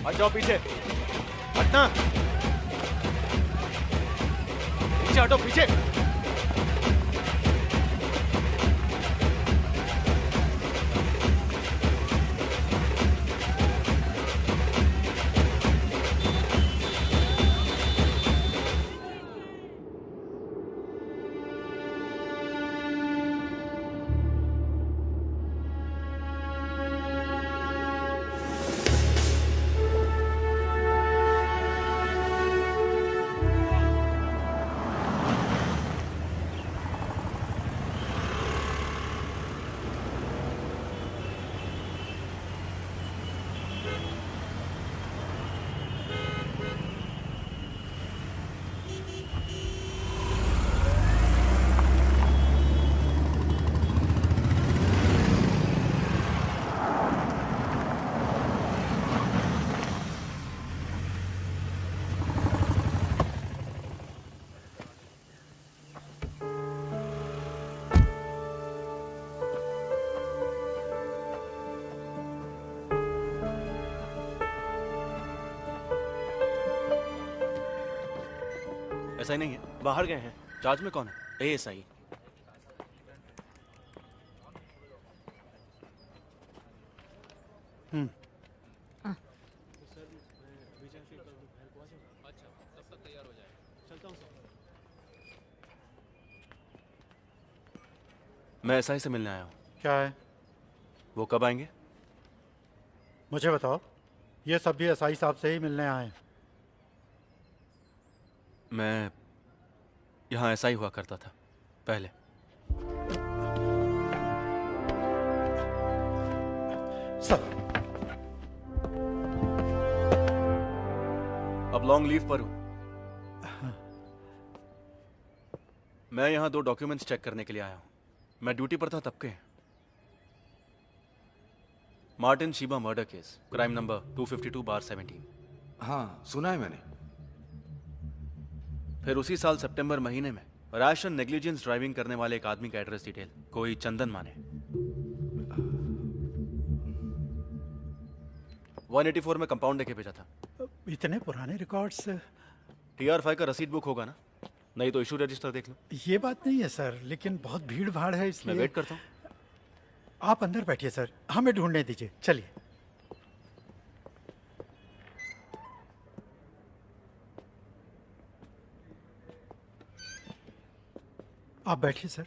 हट जाओ पीछे, हटना, पीछे हटो पीछे। ऐसा ही नहीं है, बाहर गए हैं। चार्ज में कौन है? एएसआई। मैं एसआई से मिलने आया हूँ। क्या है? वो कब आएंगे? मुझे बताओ। ये सब भी एसआई साहब से ही मिलने आए हैं। मैं यहाँ एसआई हुआ करता था पहले। सर, अब लॉन्ग लीव पर हूँ। मैं यहाँ 2 डॉक्यूमेंट्स चेक करने के लिए आया हूँ। मैं ड्यूटी पर था तब के। Martin Sheeba murder case, crime number 252/17। हाँ, सुना है मैंने। फिर उसी साल सितंबर महीने में रैश एंड नेग्लिजेंस ड्राइविंग करने वाले एक आदमी का एड्रेस डिटेल, कोई चंदन माने। 184 में कंपाउंड देके भेजा था। इतने पुराने रिकॉर्ड्स। TR5 का रसीद बुक होगा ना? नहीं तो इशू रजिस्टर देख लो। ये बात नहीं है सर, लेकिन बहुत भीड़ भाड़ है इसलिए। मैं वेट करता हूँ। आप अंदर बैठिए सर, हमें ढूंढने दीजिए। चलिए। आप बैठिए सर।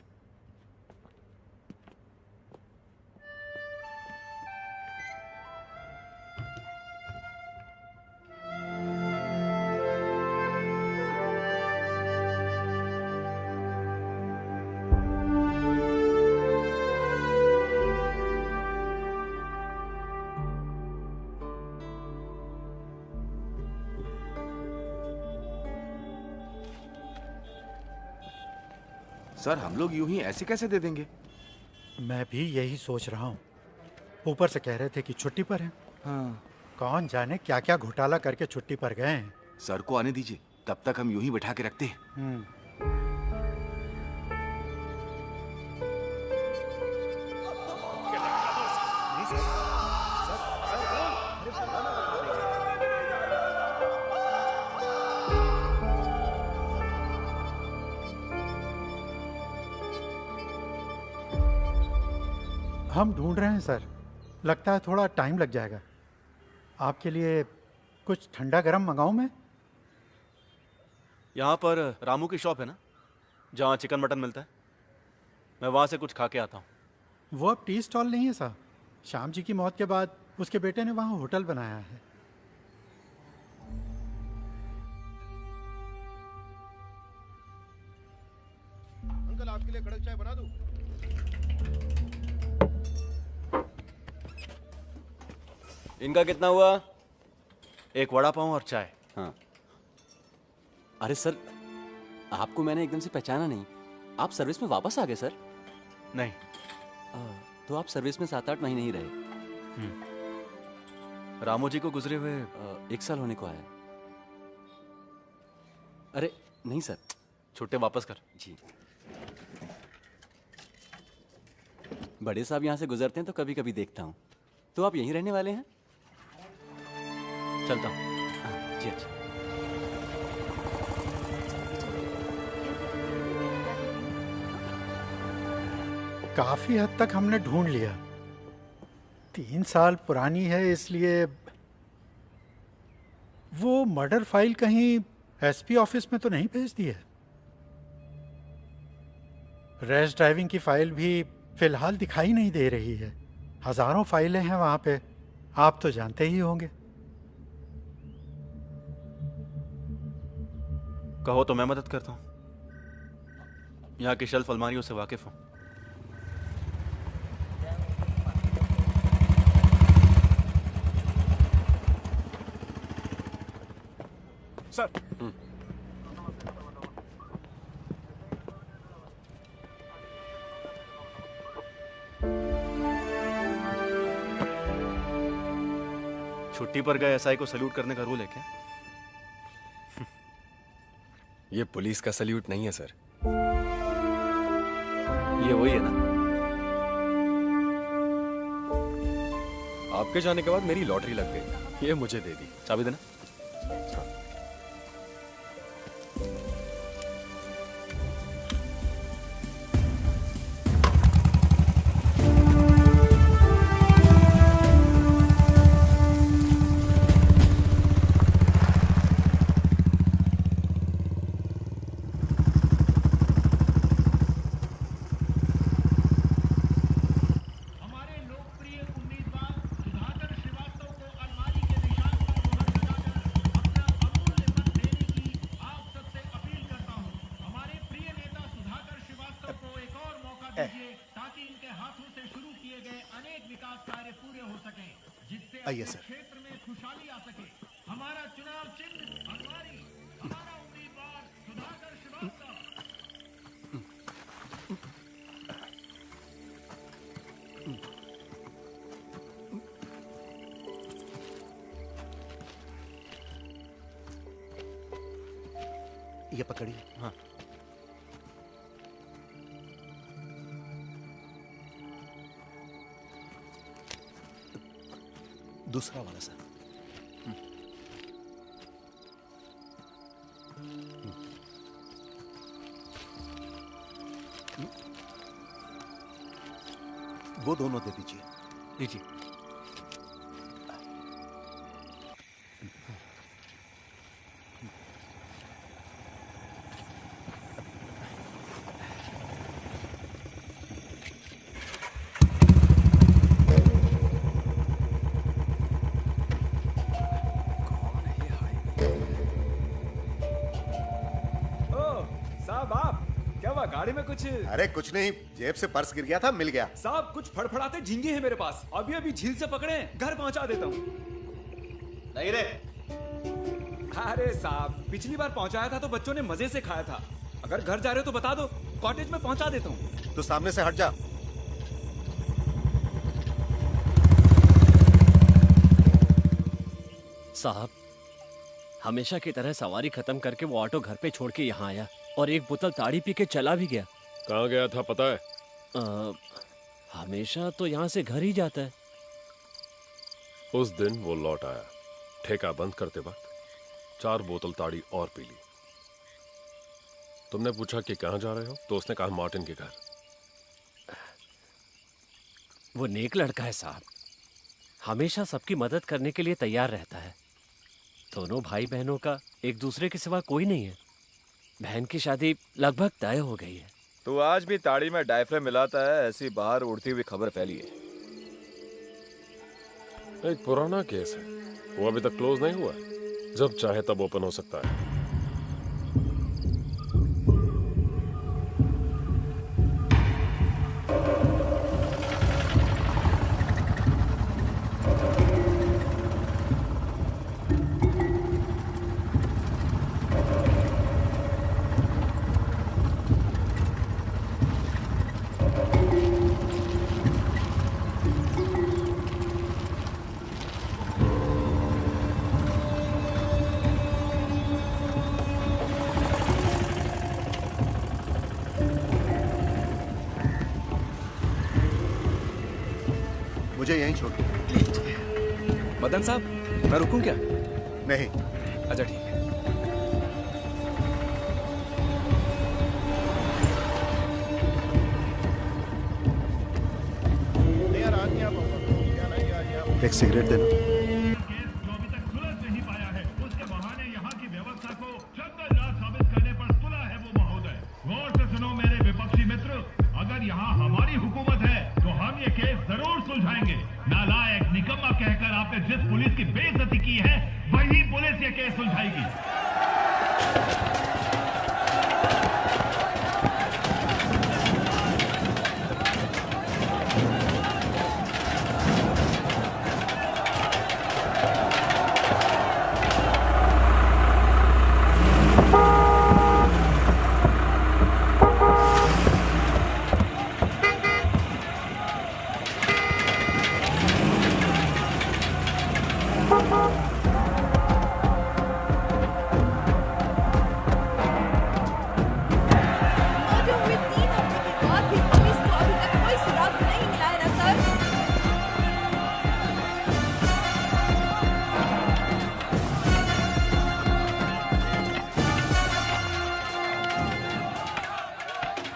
सर, हम लोग यूं ही ऐसे कैसे दे देंगे? मैं भी यही सोच रहा हूँ। ऊपर से कह रहे थे कि छुट्टी पर हैं। हाँ। कौन जाने क्या क्या घोटाला करके छुट्टी पर गए हैं। सर को आने दीजिए, तब तक हम यूं ही बैठा के रखते हैं। हम ढूंढ रहे हैं सर। लगता है थोड़ा टाइम लग जाएगा। आपके लिए कुछ ठंडा गरम मंगाऊं मैं? यहाँ पर रामू की शॉप है ना, जहाँ चिकन मटन मिलता है। मैं वहाँ से कुछ खा के आता हूँ। वो अब टी स्टॉल नहीं है साहब। श्याम जी की मौत के बाद उसके बेटे ने वहाँ होटल बनाया है। अंकल, आपके लिए कड़क चाय बना दूं? इनका कितना हुआ? एक वड़ा पाव और चाय। हाँ। अरे सर, आपको मैंने एकदम से पहचाना नहीं। आप सर्विस में वापस आ गए सर? नहीं। तो आप सर्विस में 7-8 महीने ही रहे। रामू जी को गुजरे हुए 1 साल होने को आया। अरे नहीं सर। छुट्टे वापस कर। जी। बड़े साहब यहाँ से गुजरते हैं तो कभी कभी देखता हूँ। तो आप यहीं रहने वाले हैं? चलता हूँ। जी अच्छा। काफी हद तक हमने ढूंढ लिया। 3 साल पुरानी है, इसलिए वो मर्डर फाइल कहीं एसपी ऑफिस में तो नहीं भेज दी है। रैश ड्राइविंग की फाइल भी फिलहाल दिखाई नहीं दे रही है। हजारों फाइलें हैं वहां पे, आप तो जानते ही होंगे। कहो तो मैं मदद करता हूँ। यहाँ की शेल्फ अलमारियों से वाकिफ हूँ। सर। छुट्टी पर गए एसआई को सल्यूट करने का रूल है क्या? ये पुलिस का सल्यूट नहीं है सर। ये वही है ना? आपके जाने के बाद मेरी लॉटरी लग गई, ये मुझे दे दी। चाबी देना। आइए सर। क्षेत्र में खुशहाली आ सके। हमारा चुनाव चिन्ह अलमारी, हमारा उम्मीदवार सुधाकर श्रीवास्तव। ये पकड़िए। हाँ। दूसरा वाला सर। वो दोनों दे दीजिए। लीजिए। गाड़ी में कुछ? अरे कुछ नहीं, जेब से पर्स गिर गया था, मिल गया। साहब कुछ फड़फड़ाते झींगे हैं मेरे पास, अभी अभी झील से पकड़े, घर पहुंचा देता हूँ। नहीं रे। अरे साहब पिछली बार पहुंचाया था तो बच्चों ने मजे से खाया था, अगर घर जा रहे हो तो बता दो, कॉटेज में पहुंचा देता हूँ। तो सामने से हट जा। साहब हमेशा की तरह सवारी खत्म करके वो ऑटो घर पे छोड़ के यहाँ आया और एक बोतल ताड़ी पी के चला भी गया। कहाँ गया था पता है? हमेशा तो यहाँ से घर ही जाता है। उस दिन वो लौट आया, ठेका बंद करते वक्त 4 बोतल ताड़ी और पी ली। तुमने पूछा कि कहाँ जा रहे हो तो उसने कहा मार्टिन के घर। वो नेक लड़का है साहब, हमेशा सबकी मदद करने के लिए तैयार रहता है। दोनों भाई बहनों का एक दूसरे के सिवा कोई नहीं है। बहन की शादी लगभग तय हो गई है। तो आज भी ताड़ी में डायफ्राम मिलाता है, ऐसी बाहर उड़ती हुई खबर फैली है। एक पुराना केस है, वो अभी तक क्लोज नहीं हुआ, जब चाहे तब ओपन हो सकता है। मुझे यहीं छोड़ दो। मदन साहब मैं रुकूं क्या? नहीं। अच्छा ठीक है। एक सिगरेट देना। केस जो अभी तक सुलझ नहीं पाया है, उसके बहाने यहाँ की व्यवस्था को जंगलराज साबित करने पर तुला है वो महोदय। गौर से सुनो मेरे विपक्षी मित्र, अगर यहाँ हमारी हुकूमत है तो हम ये केस जरूर सुलझाएंगे। नालायक निकम्मा कहकर आपने जिस पुलिस की बेइज्जती की है, वही पुलिस ये केस सुलझाएगी।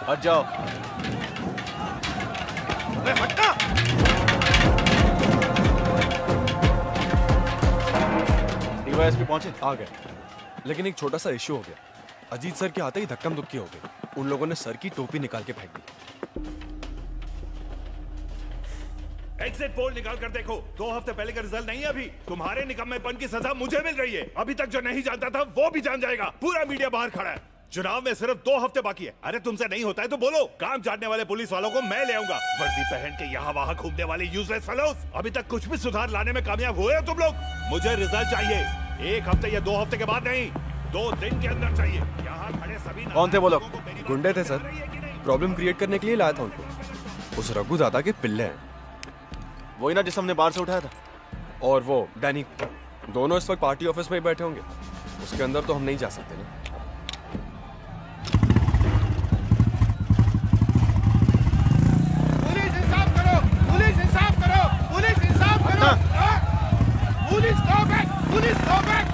हट जाओ। हटना। डीवाईएसपी पहुंचे? आ गए, लेकिन एक छोटा सा इश्यू हो गया। अजीत सर के आते ही धक्कम धुक्की हो गई। उन लोगों ने सर की टोपी निकाल के फेंक दी। एग्जिट पोल निकाल कर देखो, 2 हफ्ते पहले का रिजल्ट नहीं है अभी। तुम्हारे निकम्मेपन की सजा मुझे मिल रही है। अभी तक जो नहीं जानता था वो भी जान जाएगा। पूरा मीडिया बाहर खड़ा है। चुनाव में सिर्फ 2 हफ्ते बाकी है। अरे तुमसे नहीं होता है तो बोलो। काम जानने वाले पुलिस वालों को मैं ले आऊंगा। वर्दी पहन के यहाँ वहाँ घूमने वाले यूजलेस फेलोज। अभी तक कुछ भी सुधार लाने में कामयाब हुए हो तुम लोग? मुझे रिजल्ट चाहिए 1 हफ्ते या 2 हफ्ते के बाद नहीं, 2 दिन के अंदर चाहिए। यहाँ खड़े सभी कौन थे वो लोग? गुंडे थे सर, प्रॉब्लम क्रिएट करने के लिए लाया था उनको। उस रघु दादा के पिल्ले हैं। वही ना जिस हमने बाहर से उठाया था। और वो डैनी, दोनों इस वक्त पार्टी ऑफिस में ही बैठे होंगे। उसके अंदर तो हम नहीं जा सकते ना। पुलिस इंसाफ करो, पुलिस इंसाफ करो, पुलिस इंसाफ करो। Police go back, police go back.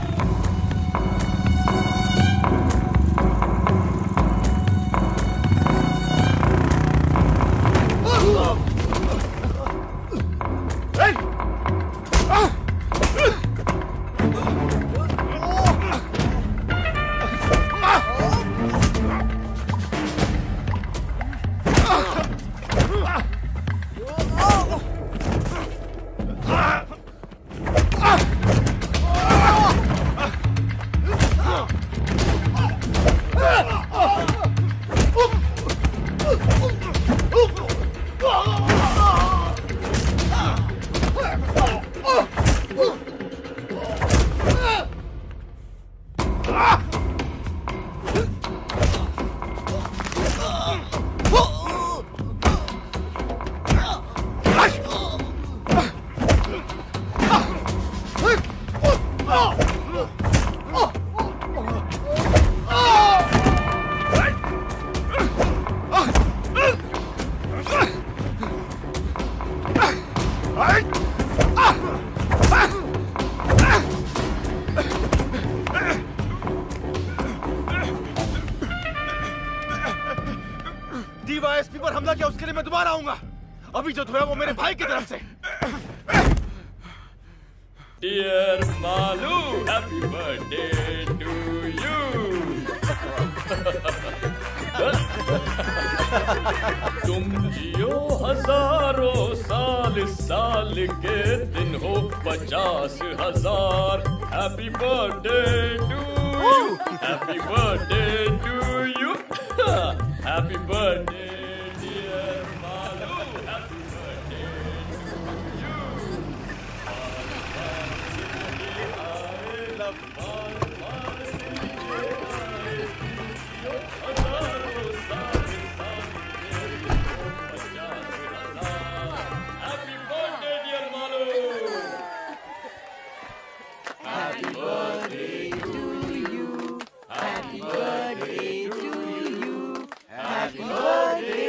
DYSP पर हमला किया उसके लिए मैं दोबारा आऊंगा। अभी जो धोया वो मेरे भाई की तरफ से। Dear Malu, happy birthday to you. तुम जियो हजारों साल, साल के दिन हो 50,000। Happy birthday to you, happy birthday to you, happy birthday dear Malu, happy birthday to you. Happy birthday, dear Malu. Happy birthday to you. Happy birthday to you. Happy birthday.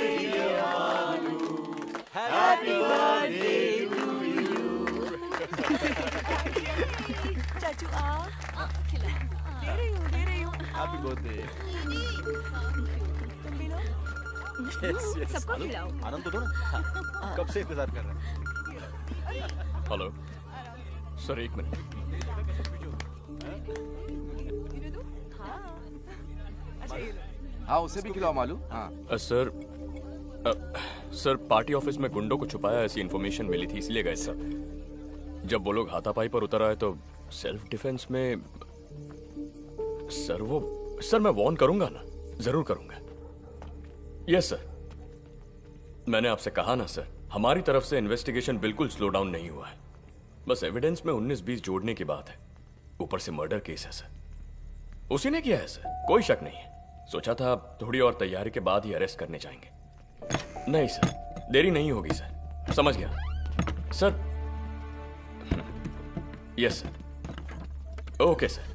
Happy birthday. सबको खिलाओ। आनंद तो दो ना, कब से इंतजार कर रहे हैं। हेलो सर, एक मिनट। हाँ उसे भी खिलाओ मालू। हाँ सर, सर पार्टी ऑफिस में गुंडों को छुपाया ऐसी इन्फॉर्मेशन मिली थी, इसलिए गए सर। जब वो लोग हाथापाई पर उतर आए तो सेल्फ डिफेंस में सर मैं वार्न करूंगा ना, जरूर करूंगा। यस सर, मैंने आपसे कहा ना सर, हमारी तरफ से इन्वेस्टिगेशन बिल्कुल स्लो डाउन नहीं हुआ है। बस एविडेंस में 19-20 जोड़ने की बात है, ऊपर से मर्डर केस है सर। उसी ने किया है सर, कोई शक नहीं है। सोचा था थोड़ी और तैयारी के बाद ही अरेस्ट करने जाएंगे। नहीं सर, देरी नहीं होगी सर। समझ गया sir. Yes sir, okay sir.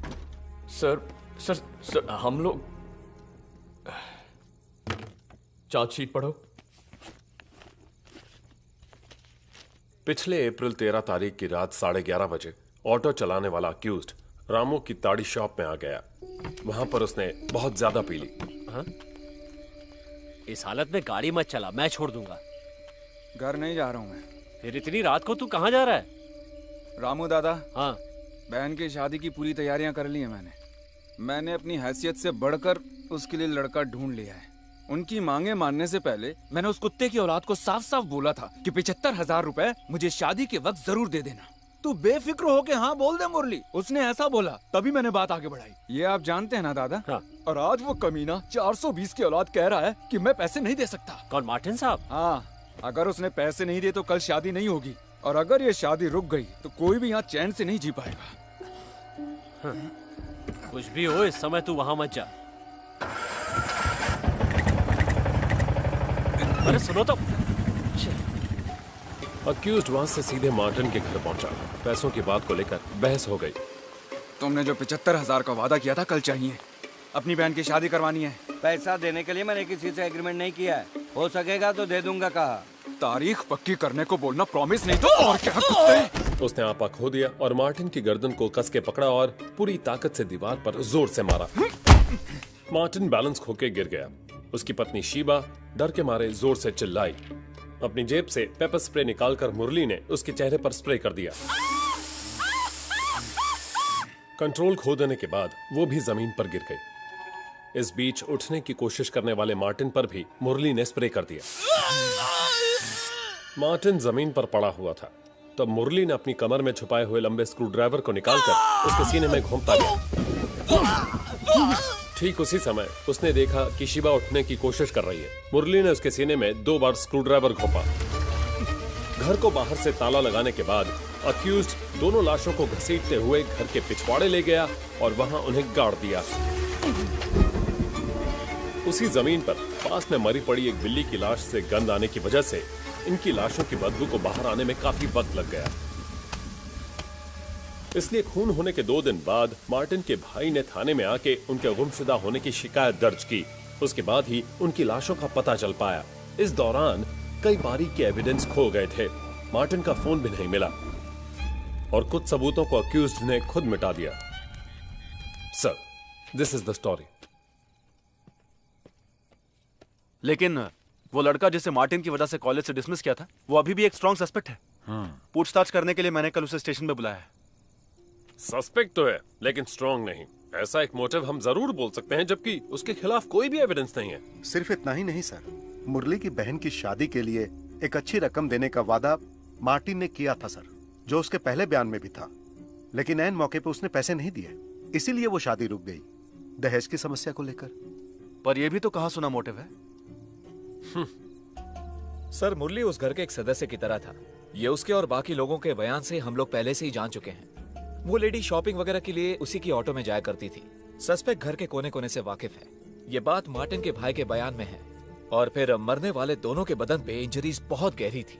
Sir हम लोग चार्जशीट पढ़ो। पिछले अप्रैल 13 तारीख की रात 11:30 बजे ऑटो चलाने वाला अक्यूज्ड रामू की ताड़ी शॉप में आ गया। वहां पर उसने बहुत ज्यादा पी ली। हाँ? इस हालत में गाड़ी मत चला, मैं छोड़ दूंगा। घर नहीं जा रहा हूँ मैं। फिर इतनी रात को तू कहाँ जा रहा है? रामू दादा, हाँ बहन की शादी की पूरी तैयारियां कर ली है मैंने अपनी हैसियत से बढ़कर उसके लिए लड़का ढूंढ लिया है। उनकी मांगे मानने से पहले मैंने उस कुत्ते की औलाद को साफ साफ बोला था कि 75,000 रुपए मुझे शादी के वक्त जरूर दे देना। तू बेफिक्र होके हाँ बोल दे मुरली। उसने ऐसा बोला, तभी मैंने बात आगे बढ़ाई। ये आप जानते हैं ना दादा? हाँ। और आज वो कमीना 420 की औलाद कह रहा है कि मैं पैसे नहीं दे सकता। कौन, मार्टिन साहब? हाँ, अगर उसने पैसे नहीं दिए तो कल शादी नहीं होगी, और अगर ये शादी रुक गई तो कोई भी यहाँ चैन से नहीं जी पाएगा। हाँ। कुछ भी हो, इस समय तू वहां मत जा। अरे सुनो तो। अक्यूज्ड वहां से सीधे मार्टिन के घर पहुंचा। पैसों की बात को लेकर बहस हो गई। तुमने जो 75,000 का वादा किया था कल चाहिए, अपनी बहन की शादी करवानी है। पैसा देने के लिए मैंने किसी से एग्रीमेंट नहीं किया है, हो सकेगा तो दे दूंगा कहा। तारीख पक्की करने को बोलना, प्रॉमिस नहीं तो और क्या कुत्ते। उसने आपा खो दिया और मार्टिन की गर्दन को कस के पकड़ा और पूरी ताकत से दीवार पर जोर से मारा। मार्टिन बैलेंस खोके गिर गया। उसकी पत्नी शीबा डर के मारे जोर से चिल्लाई। अपनी जेब से पेपर स्प्रे निकालकर मुरली ने उसके चेहरे पर स्प्रे कर दिया। कंट्रोल खो देने के बाद वो भी जमीन पर गिर गई। इस बीच उठने की कोशिश करने वाले मार्टिन पर भी मुरली ने स्प्रे कर दिया। मार्टिन जमीन पर पड़ा हुआ था, तब मुरली ने अपनी कमर में छुपाए हुए लंबे स्क्रू ड्राइवर को निकालकर उसके सीने में घोंपता गया। ठीक उसी समय उसने देखा कि शिबा उठने की कोशिश कर रही है। मुरली ने उसके सीने में 2 बार स्क्रू ड्राइवर घोंपा। घर को बाहर से ताला लगाने के बाद अक्यूज्ड दोनों लाशों को घसीटते हुए घर के पिछवाड़े ले गया और वहां उन्हें गाड़ दिया। उसी जमीन पर पास में मरी पड़ी एक बिल्ली की लाश से गंध आने की वजह से इनकी लाशों की बदबू को बाहर आने में काफी वक्त लग गया। इसलिए खून होने के 2 दिन बाद मार्टिन के भाई ने थाने में आके उनके गुमशुदा होने की शिकायत दर्ज की। उसके बाद ही उनकी लाशों का पता चल पाया। इस दौरान कई बारीक के एविडेंस खो गए थे। मार्टिन का फोन भी नहीं मिला और कुछ सबूतों को अक्यूज्ड ने खुद मिटा दिया। Sir, this is the story. लेकिन वो लड़का जिसे मार्टिन की वजह से कॉलेज से डिसमिस किया था, वो अभी भी एक स्ट्रॉन्ग सस्पेक्ट है। पूछताछ करने के लिए मैंने कल उसे स्टेशन पे बुलाया है। सस्पेक्ट तो है, लेकिन स्ट्रॉन्ग नहीं। ऐसा एक मोटिव हम जरूर बोल सकते हैं, जबकि उसके खिलाफ कोई भी एविडेंस नहीं है। सिर्फ इतना ही नहीं सर, मुरली की बहन की शादी के लिए एक अच्छी रकम देने का वादा मार्टिन ने किया था सर, जो उसके पहले बयान में भी था। लेकिन ऐन मौके पे उसने पैसे नहीं दिए, इसीलिए वो शादी रुक गई, दहेज की समस्या को लेकर। पर यह भी तो कहा सुना मोटिव है। सर, मुरली उस घर के एक सदस्य की तरह था। ये उसके और बाकी लोगों के बयान से हम लोग पहले से ही जान चुके हैं। वो लेडी शॉपिंग वगैरह के लिए उसी की ऑटो में जाया करती थी। सस्पेक्ट घर के कोने कोने से वाकिफ है। ये बात मार्टिन के भाई के बयान में है। और फिर मरने वाले दोनों के बदन पे इंजरीज बहुत गहरी थी।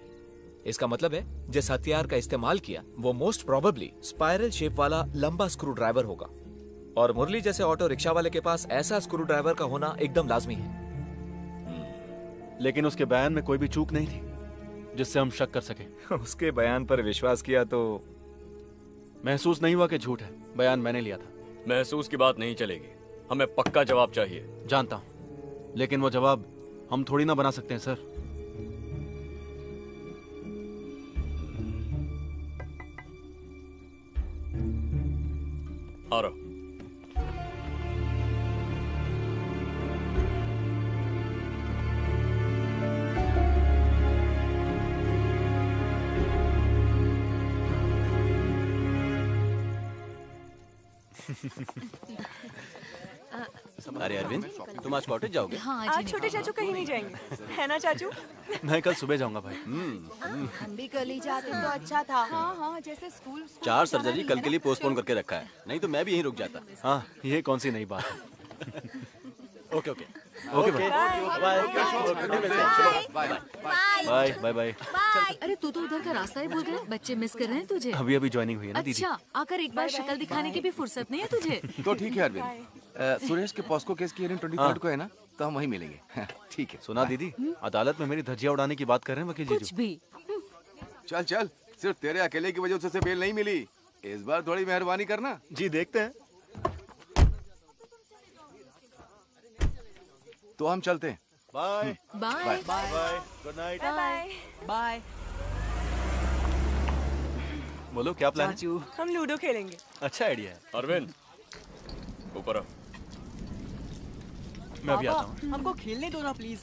इसका मतलब है जिस हथियार का इस्तेमाल किया वो मोस्ट प्रोबेबली स्पाइरल शेप वाला लंबा स्क्रू ड्राइवर होगा। और मुरली जैसे ऑटो रिक्शा वाले के पास ऐसा स्क्रू ड्राइवर का होना एकदम लाजमी है। लेकिन उसके बयान में कोई भी चूक नहीं थी जिससे हम शक कर सके। उसके बयान पर विश्वास किया तो महसूस नहीं हुआ कि झूठ है। बयान मैंने लिया था। महसूस की बात नहीं चलेगी। हमें पक्का जवाब चाहिए। जानता हूं, लेकिन वो जवाब हम थोड़ी ना बना सकते हैं सर। आ रहा हूं। अरे अरविंद, तुम आज कॉटेज जाओगे? हाँ, आज छोटे चाचू कहीं नहीं जाएंगे, है ना चाचू? मैं कल सुबह जाऊंगा भाई। हम भी कल ही जाते तो अच्छा था। हाँ हाँ, जैसे स्कूल 4 सर्जरी कल के लिए पोस्टपोन करके रखा है, नहीं तो मैं भी यहीं रुक जाता। हाँ, ये कौन सी नई बात है। ओके ओके ओके भाई। Bye bye bye. अरे तू तो उधर का रास्ता ही भूल गया। बच्चे मिस कर रहे हैं तुझे। अभी अभी ज्वाइनिंग हुई है ना दीदी। अच्छा, आकर एक बार शक्ल दिखाने की भी फुर्सत नहीं है तुझे। तो ठीक है अरविंद, सुरेश के पॉस्को केस की हियरिंग 23 को है ना, तो हम वहीं मिलेंगे। ठीक है। सुना दीदी, अदालत में मेरी धज्जियां उड़ाने की बात कर रहे हैं वकील कुछ जीजू। भी। चल चल, सिर्फ तेरे अकेले की वजह से उसे बेल नहीं मिली। इस बार थोड़ी मेहरबानी करना। जी देखते हैं। तो हम चलते हैं। Bye bye bye. Good night. Bye bye. बोलो क्या प्लान है? हम लूडो खेलेंगे। अच्छा आइडिया है। अरविंद, ऊपर आओ। मैं अभी आता हूँ। हमको खेलने दो ना प्लीज।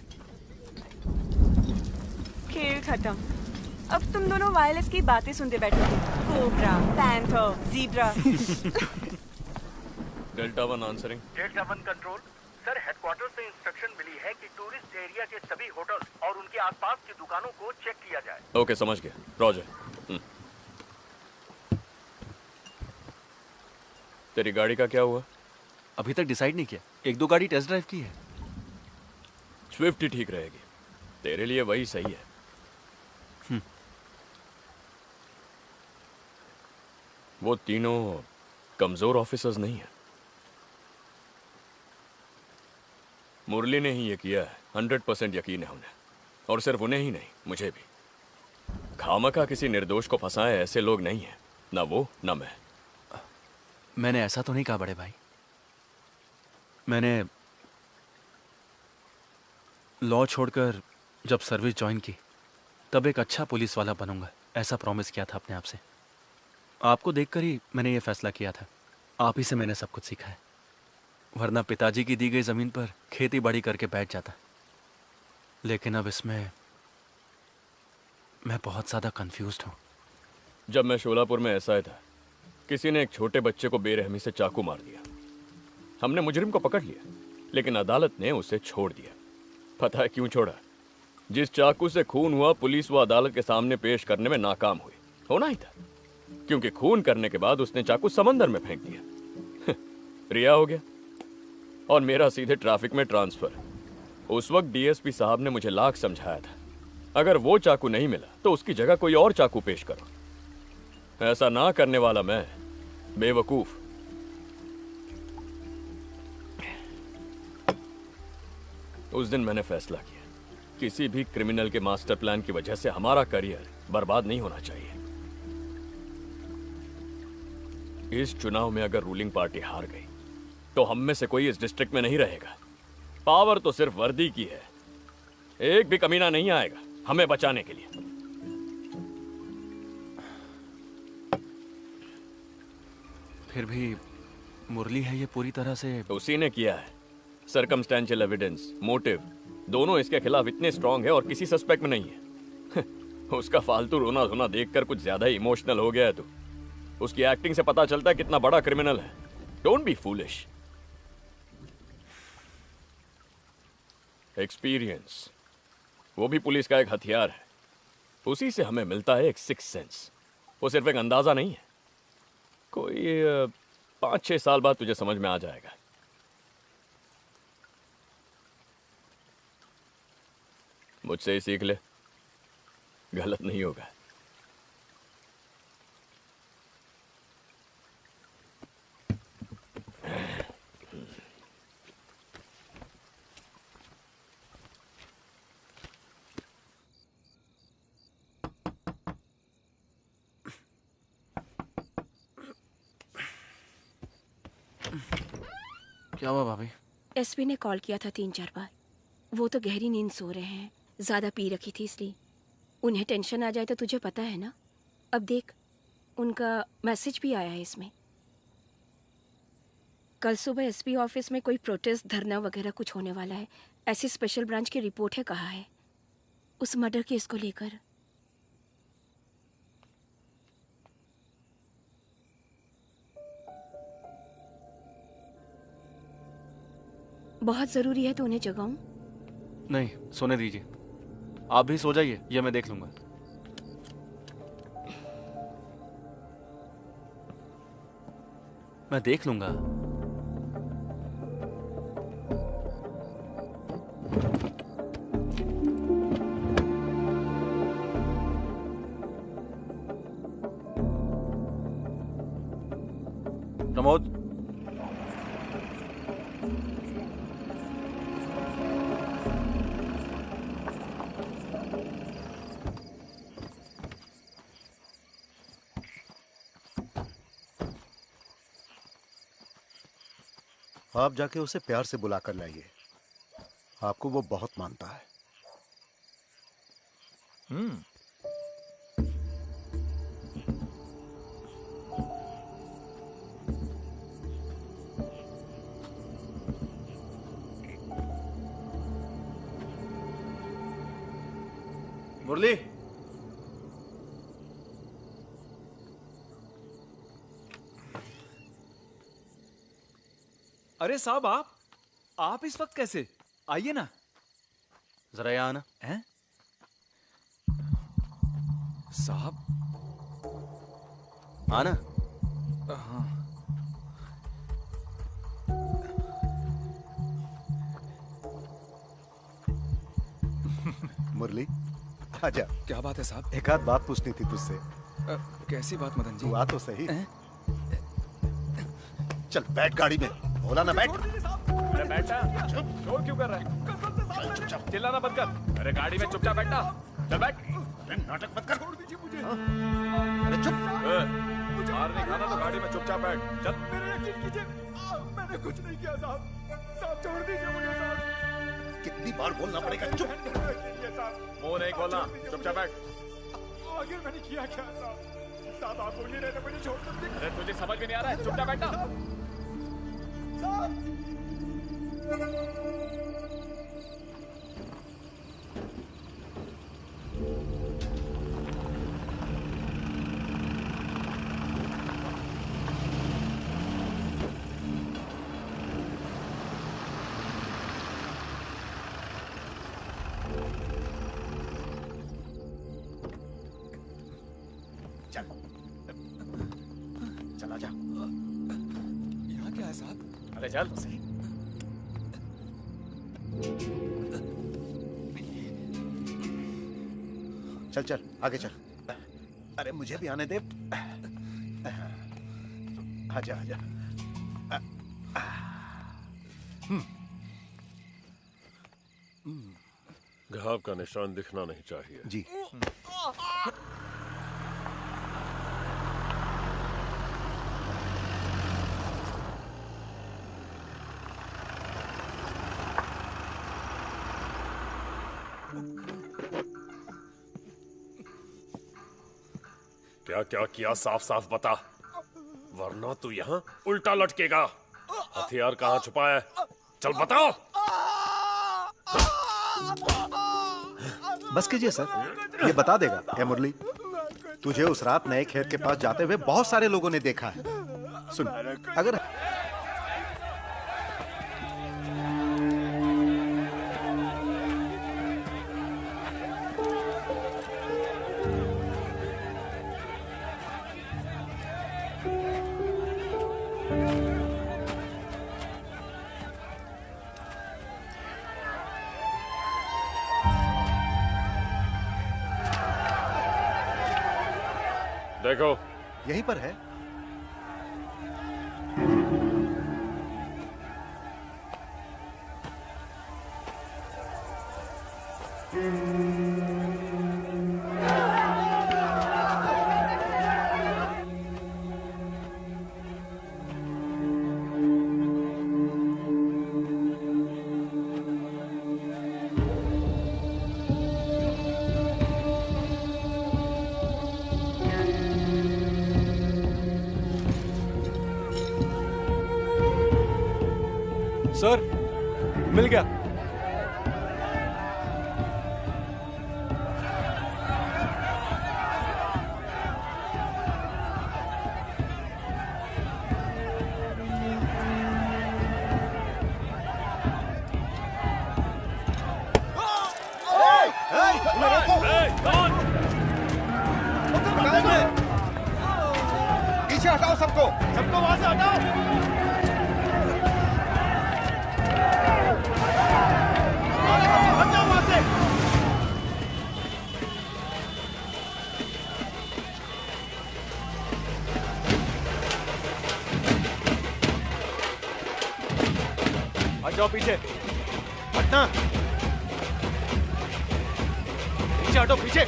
खेल खत्म। अब तुम दोनों वायरलेस की बातें सुनते बैठोगे। Cobra, panther, zebra. Delta 1 answering. Delta 1 control. Sir, headquarter से इंस्ट्रक्शन मिली है कि टूरिस्ट एरिया के सभी होटल्स और उनके आसपास की दुकानों को चेक किया जाए। ओके, समझ गया। रॉजर। तेरी गाड़ी का क्या हुआ? अभी तक डिसाइड नहीं किया। 1-2 गाड़ी टेस्ट ड्राइव की है। स्विफ्ट ही ठीक रहेगी, तेरे लिए वही सही है। वो तीनों कमजोर ऑफिसर्स नहीं है। मुरली ने ही ये किया है, 100% यकीन है उन्हें। और सिर्फ उन्हें ही नहीं, मुझे भी। खामखा किसी निर्दोष को फंसाए ऐसे लोग नहीं हैं, ना वो ना मैं। मैंने ऐसा तो नहीं कहा बड़े भाई। मैंने लॉ छोड़कर जब सर्विस ज्वाइन की तब एक अच्छा पुलिस वाला बनूंगा, ऐसा प्रॉमिस किया था अपने आप से। आपको देखकर ही मैंने ये फैसला किया था। आप ही से मैंने सब कुछ सीखा है, वरना पिताजी की दी गई जमीन पर खेती बाड़ी करके बैठ जाता। लेकिन अब इसमें मैं बहुत ज्यादा कंफ्यूज्ड हूँ। जब मैं शोलापुर में ऐसा था, किसी ने एक छोटे बच्चे को बेरहमी से चाकू मार दिया। हमने मुजरिम को पकड़ लिया, लेकिन अदालत ने उसे छोड़ दिया। पता है क्यों छोड़ा? जिस चाकू से खून हुआ, पुलिस वो अदालत के सामने पेश करने में नाकाम हुई। होना ही था, क्योंकि खून करने के बाद उसने चाकू समंदर में फेंक दिया। रिहा हो गया और मेरा सीधे ट्रैफिक में ट्रांसफर। उस वक्त डीएसपी साहब ने मुझे लाख समझाया था, अगर वो चाकू नहीं मिला तो उसकी जगह कोई और चाकू पेश करो। ऐसा ना करने वाला मैं बेवकूफ। उस दिन मैंने फैसला किया, किसी भी क्रिमिनल के मास्टर प्लान की वजह से हमारा करियर बर्बाद नहीं होना चाहिए। इस चुनाव में अगर रूलिंग पार्टी हार गई तो हम में से कोई इस डिस्ट्रिक्ट में नहीं रहेगा। पावर तो सिर्फ वर्दी की है, एक भी कमीना नहीं आएगा हमें बचाने के लिए। फिर भी मुरली है ये पूरी तरह से उसी ने किया है। सर्कमस्टेंशियल एविडेंस, मोटिव दोनों इसके खिलाफ इतने स्ट्रांग है और किसी सस्पेक्ट में नहीं है। उसका फालतू रोना धोना देखकर कुछ ज्यादा ही इमोशनल हो गया है तू। उसकी एक्टिंग से पता चलता है कितना बड़ा क्रिमिनल है। Don't be foolish. एक्सपीरियंस, वो भी पुलिस का एक हथियार है। उसी से हमें मिलता है एक सिक्स सेंस। वो सिर्फ एक अंदाजा नहीं है, कोई 5-6 साल बाद तुझे समझ में आ जाएगा। मुझसे ही सीख ले, गलत नहीं होगा। क्या हुआ भाभी? एसपी ने कॉल किया था 3-4 बार। वो तो गहरी नींद सो रहे हैं, ज्यादा पी रखी थी इसलिए। उन्हें टेंशन आ जाए तो तुझे पता है ना। अब देख, उनका मैसेज भी आया है इसमें। कल सुबह एसपी ऑफिस में कोई प्रोटेस्ट, धरना वगैरह कुछ होने वाला है, ऐसी स्पेशल ब्रांच की रिपोर्ट है, कहा है उस मर्डर केस को लेकर। बहुत जरूरी है तो उन्हें जगाऊं? नहीं, सोने दीजिए। आप भी सो जाइए, ये मैं देख लूंगा। मैं देख लूंगा। प्रमोद, आप जाके उसे प्यार से बुला कर लाइए। आपको वो बहुत मानता है। मुरली, अरे साहब, आप इस वक्त कैसे? आइए ना। जरा यहाँ आना। हैं? साहब, आना। हाँ। मुरली, आजा। क्या बात है साहब? एक आध बात पूछनी थी तुझसे। कैसी बात मदन जी? तू आ तो सही। चल बैठ गाड़ी में। बोला ना बैठ। अरे बैठना। शोर क्यों कर रहा है? चुपचाप चिल्लाना बंद कर। अरे गाड़ी में चुपचाप बैठना। चल बैठ। अरे नाटक मत कर। छोड़ दीजिए मुझे। अरे चुप। मार नहीं खाना तो गाड़ी में चुपचाप बैठ। चल। मेरे यकीन कीजिए, मैंने कुछ नहीं किया साहब। साहब छोड़ दीजिए मुझे साहब। कितनी बार बोलना पड़ेगा? चुप। मुंह नहीं खोलना, चुपचाप बैठ। आगे मैंने किया क्या साहब? साहब आप बोल ही रहे थे मुझे छोड़ दीजिए। अरे तुझे समझ में नहीं आ रहा है? चुपचाप बैठना। चल, चला जा। यहाँ क्या है साहब? अरे चल सही। चल चल आगे चल। अरे मुझे भी आने दे। आजा आजा। घाव का निशान दिखना नहीं चाहिए। जी। क्या क्या किया साफ साफ बता, वरना तू यहाँ उल्टा लटकेगा। हथियार कहाँ छुपा है? चल बताओ। बस कीजिए सर, ये बता देगा। ए मुरली, तुझे उस रात नए खेत के पास जाते हुए बहुत सारे लोगों ने देखा है। सुन, अगर देखो यहीं पर है। सर मिल गया। पीछे हटाओ सबको, सबको वहां से हटाओ। हट जाओ वहां से। हट जाओ पीछे, हटना, पीछे हटो पीछे।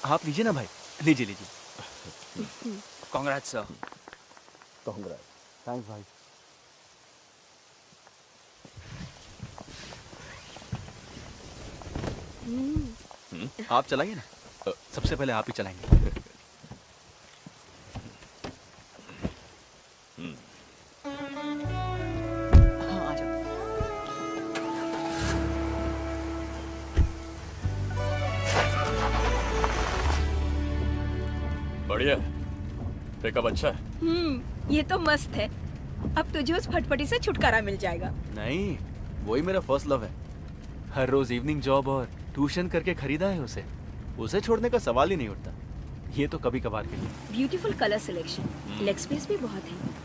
आप लीजिए ना भाई, लीजिए लीजिए। Congrats sir. कांग्रेट्स। थैंक्स भाई। आप चलाइए ना, सबसे पहले आप ही चलाएंगे। हाँ आ जाओ। बढ़िया, पिकअप अच्छा है। ये तो मस्त है। अब तुझे उस फटफटी से छुटकारा मिल जाएगा। नहीं, वही मेरा फर्स्ट लव है। हर रोज इवनिंग जॉब और ट्यूशन करके खरीदा है उसे। उसे छोड़ने का सवाल ही नहीं उठता। ये तो कभी कभार के लिए। Beautiful colour selection, leg space भी बहुत है।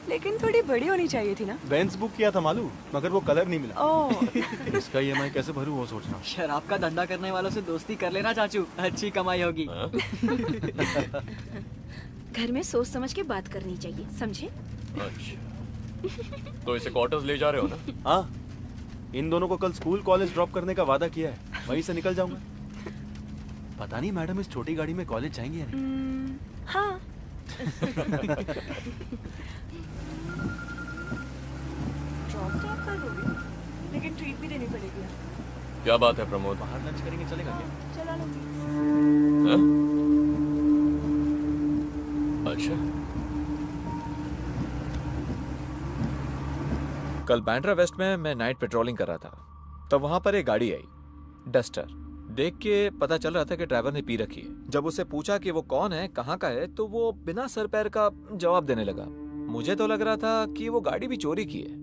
लेकिन थोड़ी बड़ी होनी चाहिए थी ना। बेंज बुक किया था मालूम, मगर वो कलर नहीं मिला। ओह। इसका ईएमआई कैसे भरूं वो सोच रहा हूँ। शराब का धंधा करने वालों से दोस्ती कर लेना चाचू, अच्छी कमाई होगी। घर में सोच समझ के बात करनी चाहिए, समझे? अच्छा, तो इसे क्वार्टर्स ले जा रहे हो ना? हाँ, इन दोनों को कल स्कूल कॉलेज ड्रॉप करने का वादा किया है, वहीं से निकल जाऊंगा। पता नहीं मैडम इस छोटी गाड़ी में कॉलेज जाएंगे या नहीं। हाँ। ड्रॉप तो आप कर दोगे, लेकिन ट्रीट भी देनी पड़ेगी। क्या बात है प्रमोद? बाहर लंच करेंगे, चलेगा क्या? चला लूंगी। अच्छा। कल बैंड्रा वेस्ट में मैं नाइट पेट्रोलिंग कर रहा था, तब वहां पर एक गाड़ी आई, डस्टर। देख के पता चल रहा था कि ड्राइवर ने पी रखी है। जब उससे पूछा कि वो कौन है, कहाँ का है, तो वो बिना सर पैर का जवाब देने लगा। मुझे तो लग रहा था कि वो गाड़ी भी चोरी की है।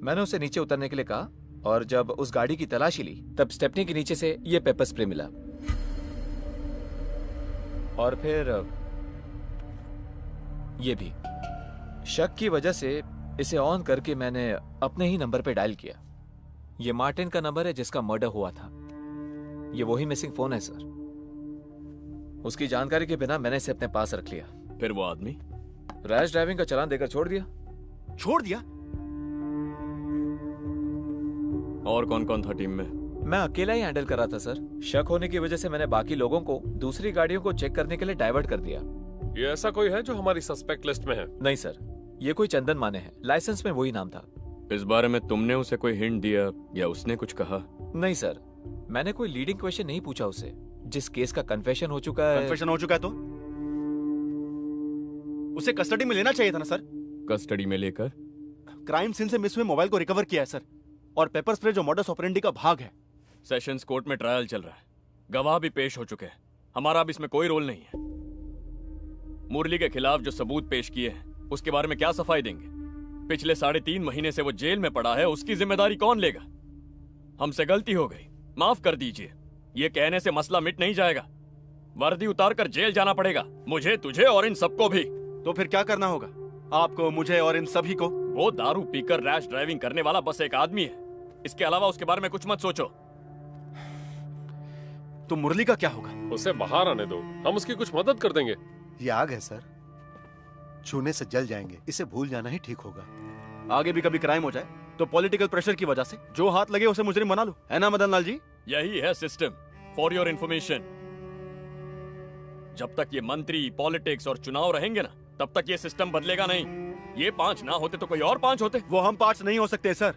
मैंने उसे नीचे उतरने के लिए कहा, और जब उस गाड़ी की तलाशी ली तब स्टेपनी के नीचे से ये पेपर स्प्रे मिला। और फिर ये भी। शक की वजह से इसे ऑन करके मैंने अपने ही नंबर पे डायल किया। ये मार्टिन का नंबर है जिसका मर्डर हुआ था। ये वही मिसिंग फोन है सर। उसकी जानकारी के बिना मैंने इसे अपने पास रख लिया। फिर वो आदमी रैश ड्राइविंग का चालान देकर छोड़ दिया। छोड़ दिया? और कौन कौन था टीम में? मैं अकेला ही हैंडल कर रहा था सर। शक होने की वजह से मैंने बाकी लोगों को दूसरी गाड़ियों को चेक करने के लिए डाइवर्ट कर दिया। ये ऐसा कोई है जो हमारी सस्पेक्ट लिस्ट में है? नहीं सर, ये कोई चंदन माने है, लाइसेंस में वही नाम था। इस बारे में तुमने उसे कोई हिंट दिया या उसने कुछ कहा? नहीं सर, मैंने कोई लीडिंग क्वेश्चन नहीं पूछा उसे। जिस केस का कन्फेशन हो चुका है। कन्फेशन हो चुका है तो उसे कस्टडी में लेना चाहिए था ना सर। कस्टडी में लेकर क्राइम सीन से मिस हुए मोबाइल को रिकवर किया है सर, और पेपर स्प्रे जो मॉडस ऑपरेंडी का भाग है। सेशंस कोर्ट में ट्रायल चल रहा है, गवाह भी पेश हो चुके हैं। हमारा अब इसमें कोई रोल नहीं है। मुरली के खिलाफ जो सबूत पेश किए हैं उसके बारे में क्या सफाई देंगे? पिछले 3.5 महीने से वो जेल में पड़ा है, उसकी जिम्मेदारी कौन लेगा? हमसे गलती हो गई, माफ कर दीजिए। ये कहने से मसला मिट नहीं जाएगा। वर्दी उतार कर जेल जाना पड़ेगा, मुझे, तुझे और इन सबको भी। तो फिर क्या करना होगा आपको, मुझे और इन सभी को? वो दारू पीकर रैश ड्राइविंग करने वाला बस एक आदमी है। इसके अलावा उसके बारे में कुछ मत सोचो। तो मुरली का क्या होगा? उसे बाहर आने दो, हम उसकी कुछ मदद कर देंगे। ये आग है सर, छूने से जल जाएंगे, इसे भूल जाना ही ठीक होगा। आगे भी कभी क्राइम हो जाए तो पॉलिटिकल प्रेशर की वजह से जो हाथ लगे उसे मुजरिम बना लो, है ना मदन लाल जी? यही है सिस्टम। फॉर योर इंफॉर्मेशन, जब तक ये मंत्री, पॉलिटिक्स और चुनाव रहेंगे ना, तब तक ये सिस्टम बदलेगा नहीं। ये 5 ना होते तो कोई और 5 होते। वो हम 5 नहीं हो सकते सर,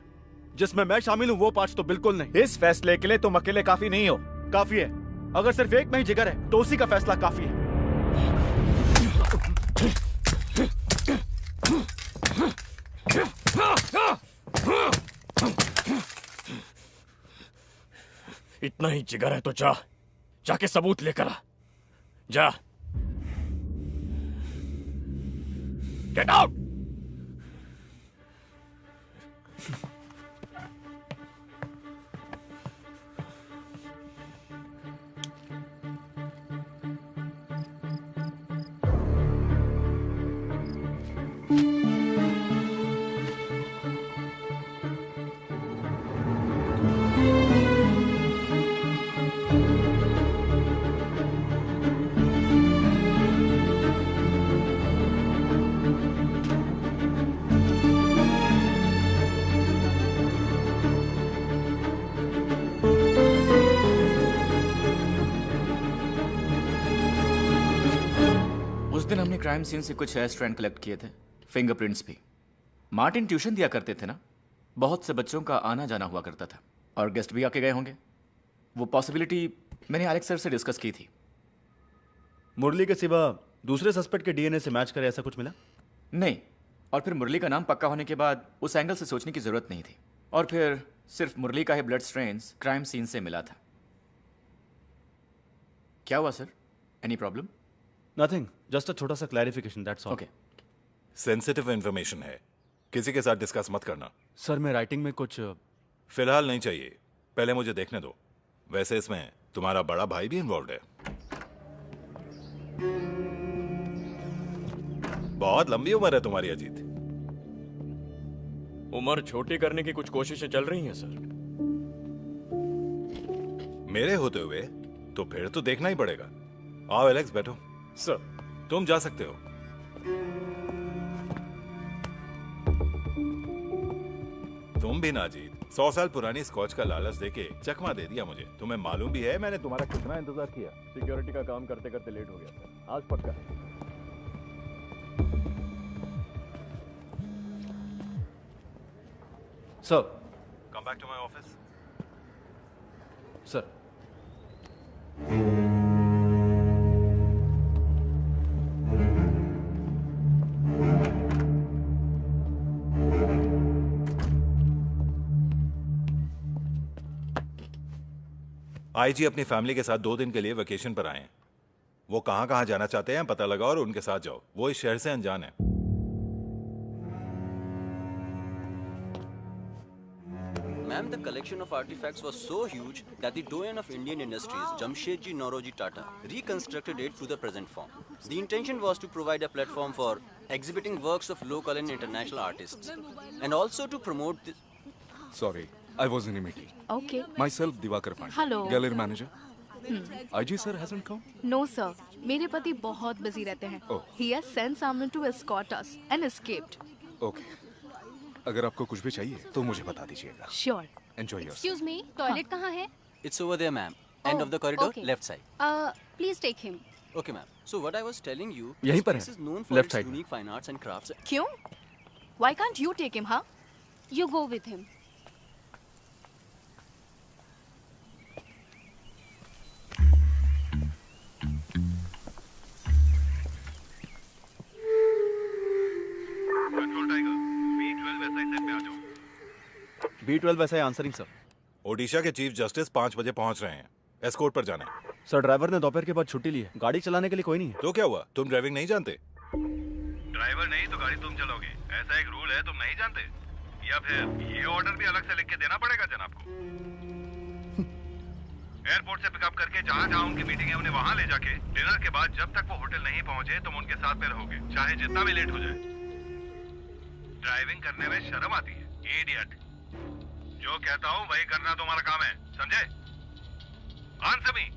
जिसमें मैं शामिल हूँ वो 5 तो बिल्कुल नहीं। इस फैसले के लिए तुम अकेले काफी नहीं हो। काफी है, अगर सिर्फ एक में ही जिगर है तो उसी का फैसला काफी है। इतना ही जिगर है तो जाके सबूत लेकर आ। जा। Get out. हमने क्राइम सीन से कुछ हेयर स्ट्रैंड कलेक्ट किए थे, फिंगरप्रिंट्स भी। मार्टिन ट्यूशन दिया करते थे ना, बहुत से बच्चों का आना जाना हुआ करता था और गेस्ट भी आके गए होंगे। वो पॉसिबिलिटी मैंने एलेक्स सर से डिस्कस की थी। मुरली के सिवा दूसरे सस्पेक्ट के डीएनए से मैच करे ऐसा कुछ मिला? नहीं, और फिर मुरली का नाम पक्का होने के बाद उस एंगल से सोचने की जरूरत नहीं थी। और फिर सिर्फ मुरली का ही ब्लड स्ट्रेन्स क्राइम सीन से मिला था। क्या हुआ sir? Any problem? Nothing, just a छोटा सा clarification, that's all. Okay. Sensitive information है, किसी के साथ डिस्कस मत करना। सर मैं राइटिंग में कुछ फिलहाल नहीं चाहिए, पहले मुझे देखने दो। वैसे इसमें तुम्हारा बड़ा भाई भी इन्वॉल्व है। बहुत लंबी उम्र है तुम्हारी अजीत। उम्र छोटी करने की कुछ कोशिशें चल रही हैं सर। मेरे होते हुए तो फिर तो देखना ही पड़ेगा। आओ एलेक्स, बैठो। सर तुम जा सकते हो। तुम भी ना जीत, 100 साल पुरानी स्कॉच का लालच देके चकमा दे दिया मुझे। तुम्हें मालूम भी है मैंने तुम्हारा कितना इंतजार किया। सिक्योरिटी का काम करते करते लेट हो गया सर, आज पक्का। Sir come back to my office. Sir IG अपनी फैमिली के साथ 2 दिन के लिए वेकेशन पर आए हैं। वो कहां कहां जाना चाहते हैं पता लगाओ और उनके साथ जाओ। वो इस शहर से अनजान है। Ma'am, the collection of artifacts was so huge that the doyen of Indian industries, Jamshedji Nauroji Tata, reconstructed it to the present form. The intention was to provide a platform for exhibiting works of local and international artists, and also to promote the... Sorry, I was in a meeting. Okay. Myself, Divakar Pandey. Hello. Gallery manager. IG sir hasn't come? No sir, मेरे पति बहुत busy रहते हैं. Oh. He has sent someone to escort us and escaped. Okay. अगर आपको कुछ भी चाहिए तो मुझे बता दीजिएगा. Sure. Enjoy yourself. Excuse me, toilet कहाँ है? It's over there, ma'am. End of the corridor, okay. left side. Please take him. Okay, ma'am. So what I was telling you, यहीं this पर place है, is known for left its side. unique fine arts and crafts. क्यों? Why can't you take him, huh? You go with him. Control tiger, B12 SI set पे आ जाओ। B12 वैसा है answering sir. Odisha के chief justice 5 बजे पहुंच रहे हैं। एस्कॉर्ट पर जाना है। सर ड्राइवर ने दोपहर के बाद छुट्टी ली है, गाड़ी चलाने के लिए कोई नहीं है। तो क्या हुआ, तुम ड्राइविंग नहीं जानते? ड्राइवर नहीं तो गाड़ी तुम चलाओगे, ऐसा एक रूल है, तुम नहीं जानते? या फिर ये ऑर्डर भी अलग से लिख के देना पड़ेगा जनाब को? एयरपोर्ट से पिकअप करके जहाँ जहाँ उनकी मीटिंग है उन्हें वहाँ ले जाके डिनर के बाद जब तक वो होटल नहीं पहुँचे तुम उनके साथ में रहोगे, चाहे जितना भी लेट हो जाए। ड्राइविंग करने में शर्म आती है, इडियट। जो कहता हूँ वही करना तुम्हारा काम है, समझे? Answer me.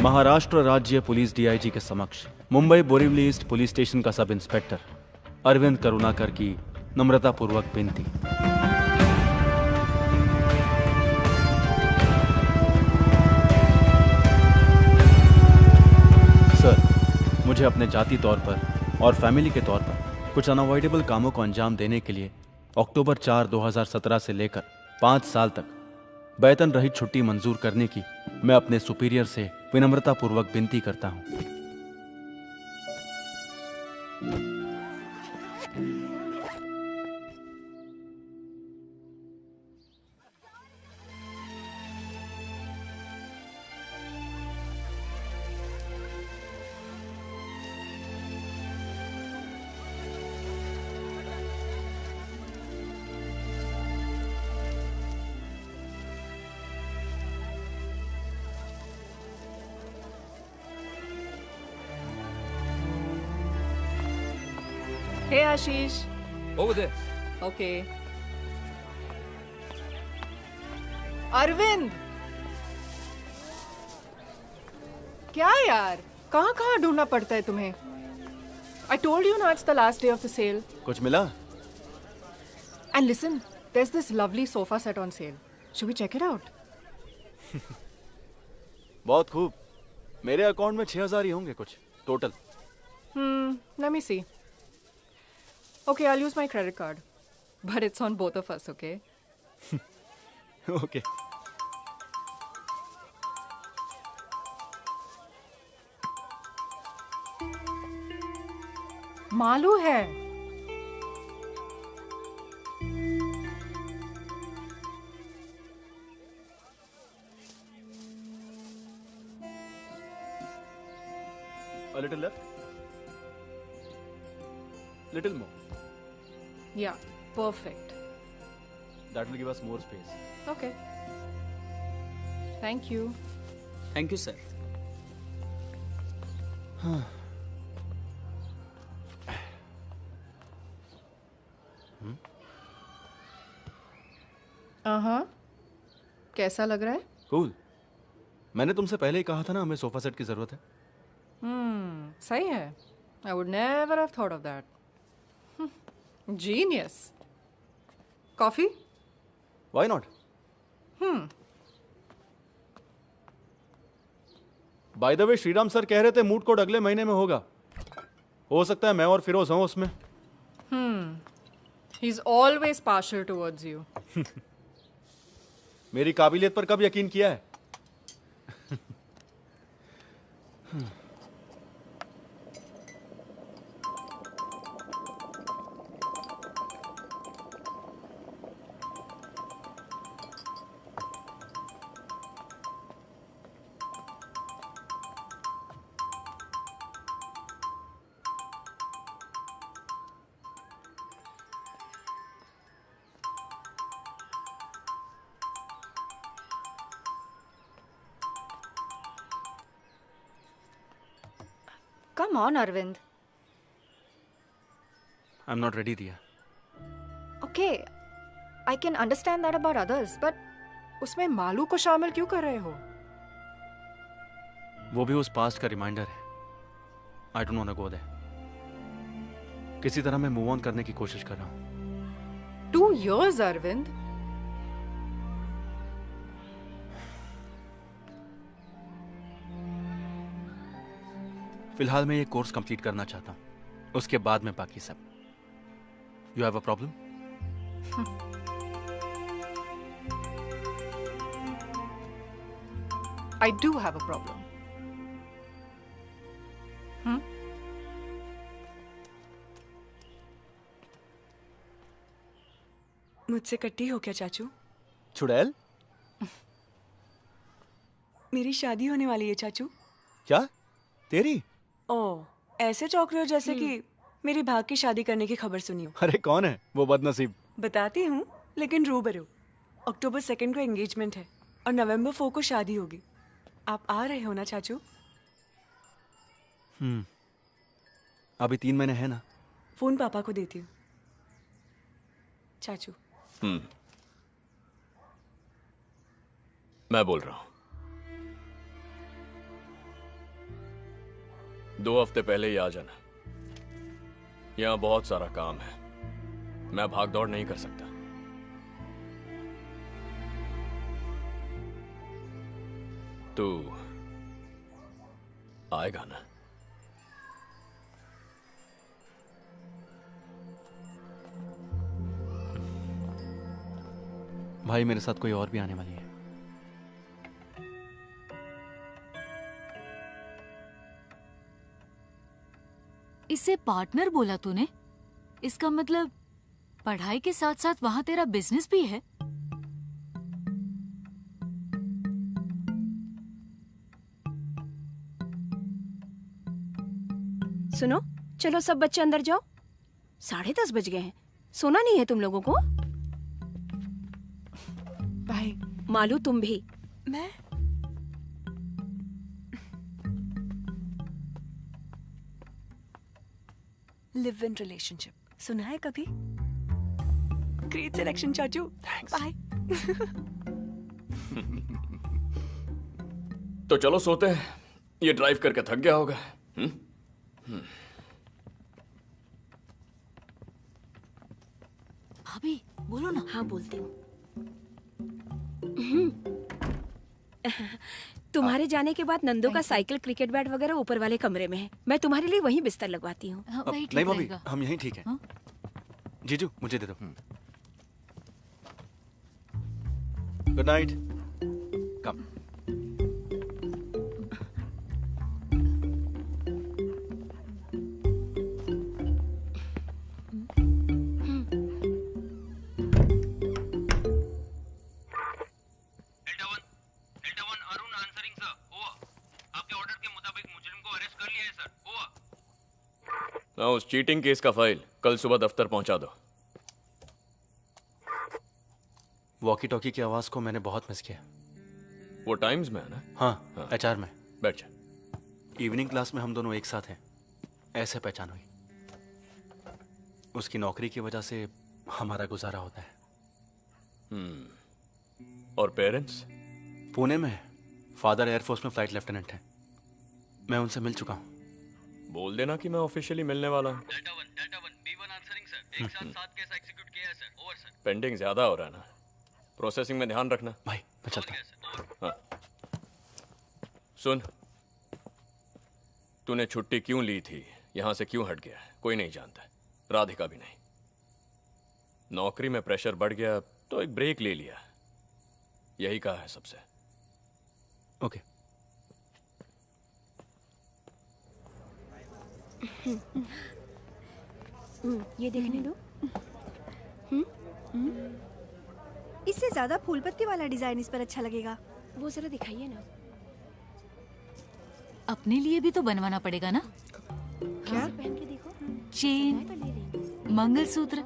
महाराष्ट्र राज्य पुलिस डीआईजी के समक्ष Mumbai Borivali east police station का सब इंस्पेक्टर अरविंद करुणाकर की नम्रतापूर्वक विनती। सर, मुझे अपने जाति तौर पर और फैमिली के तौर पर कुछ अनअवॉइडेबल कामों को अंजाम देने के लिए अक्टूबर 4, 2017 से लेकर 5 साल तक वेतन रहित छुट्टी मंजूर करने की मैं अपने सुपीरियर से विनम्रतापूर्वक विनती करता हूं। Hey Ashish. Over there. Okay. Arvind, क्या यार, कहाँ कहाँ ढूंढना पड़ता है तुम्हें? I told you now it's the last day of the sale. कुछ मिला? And listen, there's this lovely sofa set on sale. Should we check it out? बहुत खूब। मेरे अकाउंट में 6,000 ही होंगे कुछ total. Let me see. Okay, I'll use my credit card. But it's on both of us, okay? Okay. Malu है। A little left. Little more. Yeah, perfect. That will give us more space. Okay. Thank you. Thank you, sir. कैसा लग रहा है? Cool. मैंने तुमसे पहले ही कहा था ना हमें सोफा सेट की जरूरत है। सही है। I would never have thought of that. Genius. Coffee? Why not? By the way, Shriram sir कह रहे थे मूड कोर्ट अगले महीने में होगा। हो सकता है मैं और फिरोज हूं उसमें। He's always partial towards you. मेरी काबिलियत पर कब यकीन किया है? Come on, Arvind. I'm not ready, Diya. Okay, I can understand that about others, but उसमें मालू को शामिल क्यों कर रहे हो? वो भी उस पास्ट का रिमाइंडर है। I don't wanna go there. किसी तरह मैं मूव ऑन करने की कोशिश कर रहा हूँ। 2 years, Arvind. फिलहाल मैं ये कोर्स कंप्लीट करना चाहता हूँ, उसके बाद में बाकी सब। You have a problem? I do have a problem. मुझसे कट्टी हो क्या चाचू? चुड़ैल? मेरी शादी होने वाली है चाचू। क्या? तेरी? ओह, ऐसे चौंक रहे हो जैसे कि मेरी भाग की शादी करने की खबर सुनी हो। अरे कौन है वो बदनसीब? बताती हूँ, लेकिन रूबरू। अक्टूबर 2 को एंगेजमेंट है और नवंबर 4 को शादी होगी। आप आ रहे हो ना चाचू? अभी 3 महीने है ना। फोन पापा को देती हूँ। चाचू। मैं बोल रहा हूं। 2 हफ्ते पहले ही आ जाना। यहां बहुत सारा काम है, मैं भाग दौड़ नहीं कर सकता। तू आएगा ना? भाई मेरे साथ कोई और भी आने वाली है। इसे पार्टनर बोला तूने? इसका मतलब पढ़ाई के साथ साथ वहां तेरा बिजनेस भी है? सुनो, चलो सब बच्चे अंदर जाओ। 10:30 बज गए हैं। सोना नहीं है तुम लोगों को? भाई मालू तुम भी। मैं लिव इन रिलेशनशिप सुना है कभी? ग्रेट सिलेक्शन चाचू। बाय। तो चलो सोते हैं, ये ड्राइव करके थक गया होगा। भाभी बोलो ना। हाँ बोलती हूँ। तुम्हारे जाने के बाद नंदो का साइकिल, क्रिकेट बैट वगैरह ऊपर वाले कमरे में है। मैं तुम्हारे लिए वहीं बिस्तर लगवाती हूँ। नहीं भाभी, हम यहीं ठीक है। जीजू मुझे दे दो। Good night. कम। उस चीटिंग केस का फाइल कल सुबह दफ्तर पहुंचा दो। वॉकी टॉकी की आवाज को मैंने बहुत मिस किया। वो टाइम्स में है ना? हाँ, एचआर में। बैठ जा। इवनिंग क्लास में हम दोनों एक साथ हैं, ऐसे पहचान हुई। उसकी नौकरी की वजह से हमारा गुजारा होता है। और पेरेंट्स? पुणे में है। फादर एयरफोर्स में फ्लाइट लेफ्टिनेंट है। मैं उनसे मिल चुका हूँ। बोल देना कि मैं ऑफिशियली मिलने वाला हूँ। पेंडिंग ज्यादा हो रहा है ना, प्रोसेसिंग में ध्यान रखना। भाई मैं चलता हूँ। हाँ। सुन, तूने छुट्टी क्यों ली थी, यहां से क्यों हट गया, कोई नहीं जानता, राधिका भी नहीं। नौकरी में प्रेशर बढ़ गया तो एक ब्रेक ले लिया, यही कहा है सबसे। ओके। ये देखने दो। इससे ज्यादा फूल पत्ती वाला डिजाइन इस पर अच्छा लगेगा। वो जरा दिखाइए ना। अपने लिए भी तो बनवाना पड़ेगा ना? क्या? पहन के देखो। चेन, मंगलसूत्र।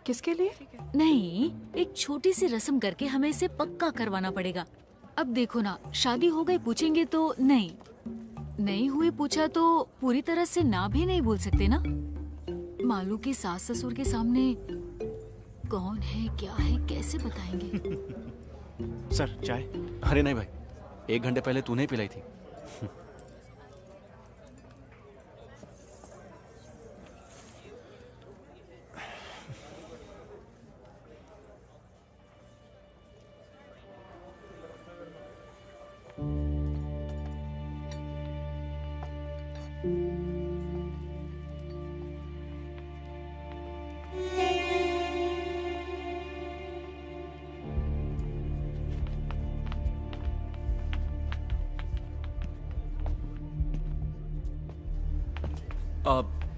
किसके लिए? नहीं, एक छोटी सी रस्म करके हमें इसे पक्का करवाना पड़ेगा। अब देखो ना, शादी हो गई पूछेंगे तो नहीं हुई पूछा तो पूरी तरह से ना भी नहीं बोल सकते ना। मालू के सास ससुर के सामने कौन है क्या है कैसे बताएंगे? सर चाय? अरे नहीं भाई, 1 घंटे पहले तूने ही पिलाई थी।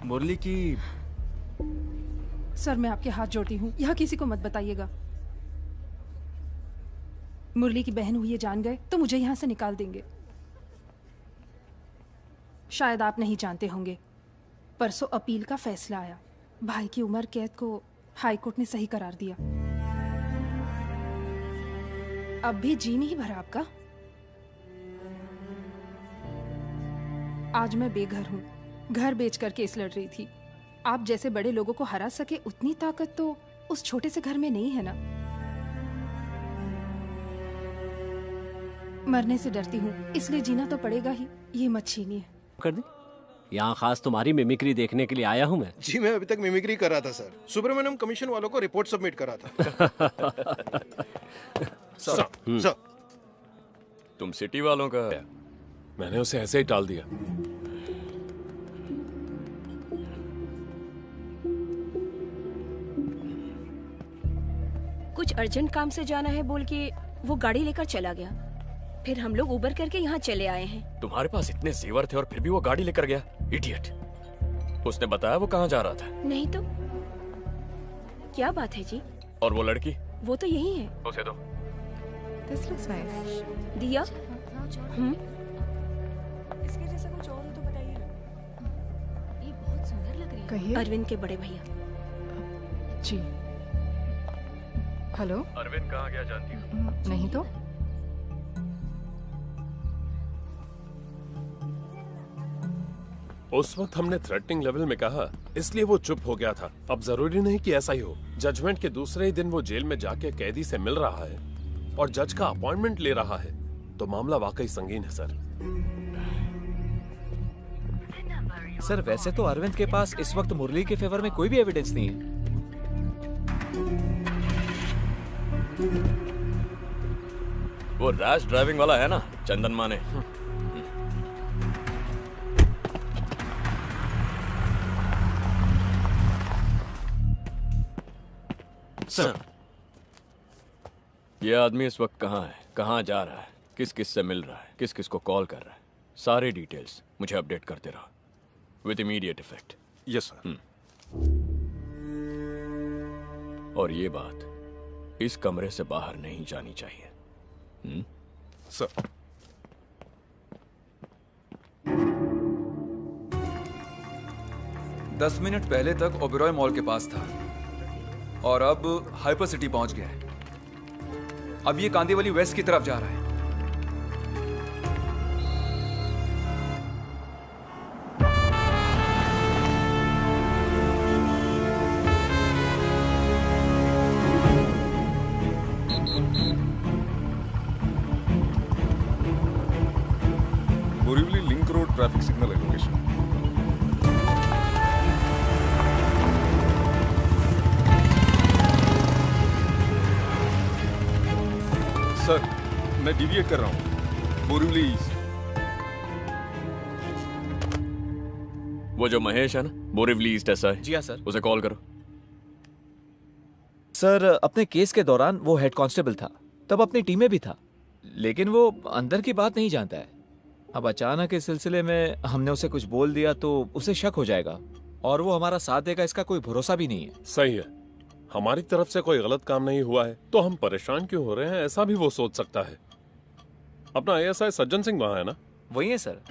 मुरली की। सर मैं आपके हाथ जोड़ती हूँ, यहाँ किसी को मत बताइएगा। मुरली की बहन हुई ये जान गए तो मुझे यहाँ से निकाल देंगे। शायद आप नहीं जानते होंगे, परसों अपील का फैसला आया। भाई की उम्र कैद को हाई कोर्ट ने सही करार दिया। अब भी जी नहीं भरा आपका? आज मैं बेघर हूँ, घर बेचकर केस लड़ रही थी। आप जैसे बड़े लोगों को हरा सके उतनी ताकत तो उस छोटे से घर में नहीं है ना। मरने से डरती हूँ, इसलिए जीना तो पड़ेगा ही। ये मत छीनिए। कर दी। यहाँ खास तुम्हारी मिमिक्री देखने के लिए आया हूँ मैं। जी मैं अभी तक मिमिक्री कर रहा था सर। सुब्रमण्यम कमीशन वालों को रिपोर्ट सबमिट करा था। सर, तुम सिटी वालों का मैंने उसे ऐसे ही टाल दिया। कुछ अर्जेंट काम से जाना है बोल के वो गाड़ी लेकर चला गया। फिर हम लोग उबर करके यहाँ चले आए हैं। तुम्हारे पास इतने जेवर थे और फिर भी वो गाड़ी लेकर गया। इडियट। उसने बताया वो कहाँ जा रहा था? नहीं तो क्या बात है जी? और वो लड़की? वो तो यही है। उसे दो। This looks nice. दिया? इसके जैसा कुछ और हो तो बताइए ना। ये बहुत सुंदर लग रही है। कहिए। अरविंद के बड़े भैया। जी। हेलो। अरविंद कहाँ गया जानती हो? नहीं तो। उस वक्त हमने थ्रेटनिंग लेवल में कहा, इसलिए वो चुप हो गया था। अब जरूरी नहीं कि ऐसा ही हो। जजमेंट के दूसरे ही दिन वो जेल में जाके कैदी से मिल रहा है और जज का अपॉइंटमेंट ले रहा है, तो मामला वाकई संगीन है सर। सर वैसे तो अरविंद के पास इस वक्त मुरली के फेवर में कोई भी एविडेंस नहीं है। वो रैश ड्राइविंग वाला है ना, चंदन माने। सर, ये आदमी इस वक्त कहाँ है, कहाँ जा रहा है, किस किस से मिल रहा है, किस किस को कॉल कर रहा है, सारे डिटेल्स मुझे अपडेट करते रहो with immediate effect. Yes sir. और ये बात इस कमरे से बाहर नहीं जानी चाहिए। सर। दस मिनट पहले तक ओबेरॉय मॉल के पास था और अब हाइपर सिटी पहुंच गया है। अब ये कांदीवली वेस्ट की तरफ जा रहा है। Borivali link road traffic signal है लोकेशन। सर मैं डिविएट कर रहा हूँ बोरीवली ईस्ट। वो जो महेश है ना, बोरीवली ईस्ट ऐसा है। जी हाँ सर। उसे कॉल करो। सर अपने केस के दौरान वो हेड कांस्टेबल था, तब अपनी टीम में भी था, लेकिन वो अंदर की बात नहीं जानता है। अब अचानक इस सिलसिले में हमने उसे कुछ बोल दिया तो उसे शक हो जाएगा और वो हमारा साथ देगा, इसका कोई भरोसा भी नहीं है। सही है, हमारी तरफ से कोई गलत काम नहीं हुआ है तो हम परेशान क्यों हो रहे हैं, ऐसा भी वो सोच सकता है। अपना एएसआई सज्जन सिंह वहां है ना? वही है सर।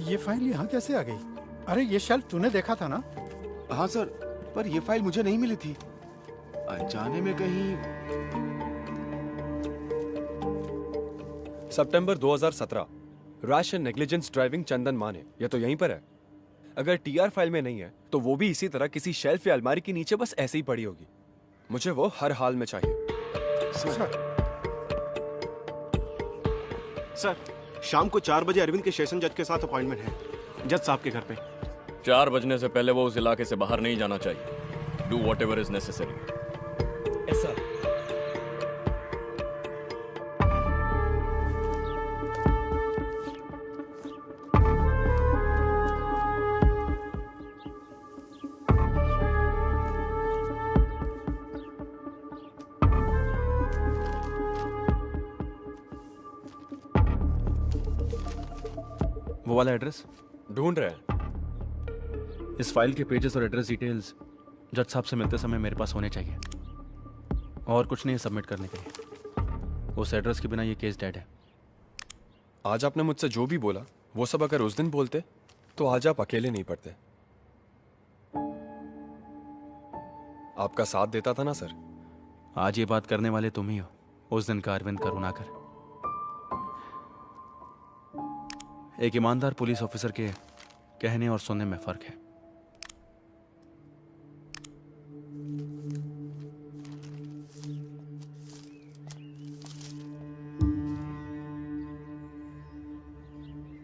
ये फाइल यहाँ कैसे आ गई? अरे ये शेल्फ तूने देखा था ना? हाँ सर, पर ये फाइल मुझे नहीं मिली थी। अनजाने में कहीं। सितंबर 2017, रैश एंड नेग्लिजेंस ड्राइविंग चंदन माने, ये तो यहीं पर है। अगर टीआर फाइल में नहीं है तो वो भी इसी तरह किसी शेल्फ या अलमारी के नीचे बस ऐसे ही पड़ी होगी। मुझे वो हर हाल में चाहिए। सर, शाम को 4 बजे अरविंद के सेशन जज के साथ अपॉइंटमेंट है, जज साहब के घर पे। 4 बजने से पहले वो उस इलाके से बाहर नहीं जाना चाहिए। Do whatever is necessary. Yes sir. वो वाला एड्रेस ढूंढ रहे हैं। इस फाइल के पेजेस और एड्रेस डिटेल्स जज साहब से मिलते समय मेरे पास होने चाहिए, और कुछ नहीं सबमिट करने के लिए। उस एड्रेस के बिना ये केस डेड है। आज आपने मुझसे जो भी बोला वो सब अगर उस दिन बोलते तो आज आप अकेले नहीं पड़ते। आपका साथ देता था ना सर। आज ये बात करने वाले तुम ही हो, उस दिन का अरविंद करुणाकर। एक ईमानदार पुलिस ऑफिसर के कहने और सुनने में फर्क है।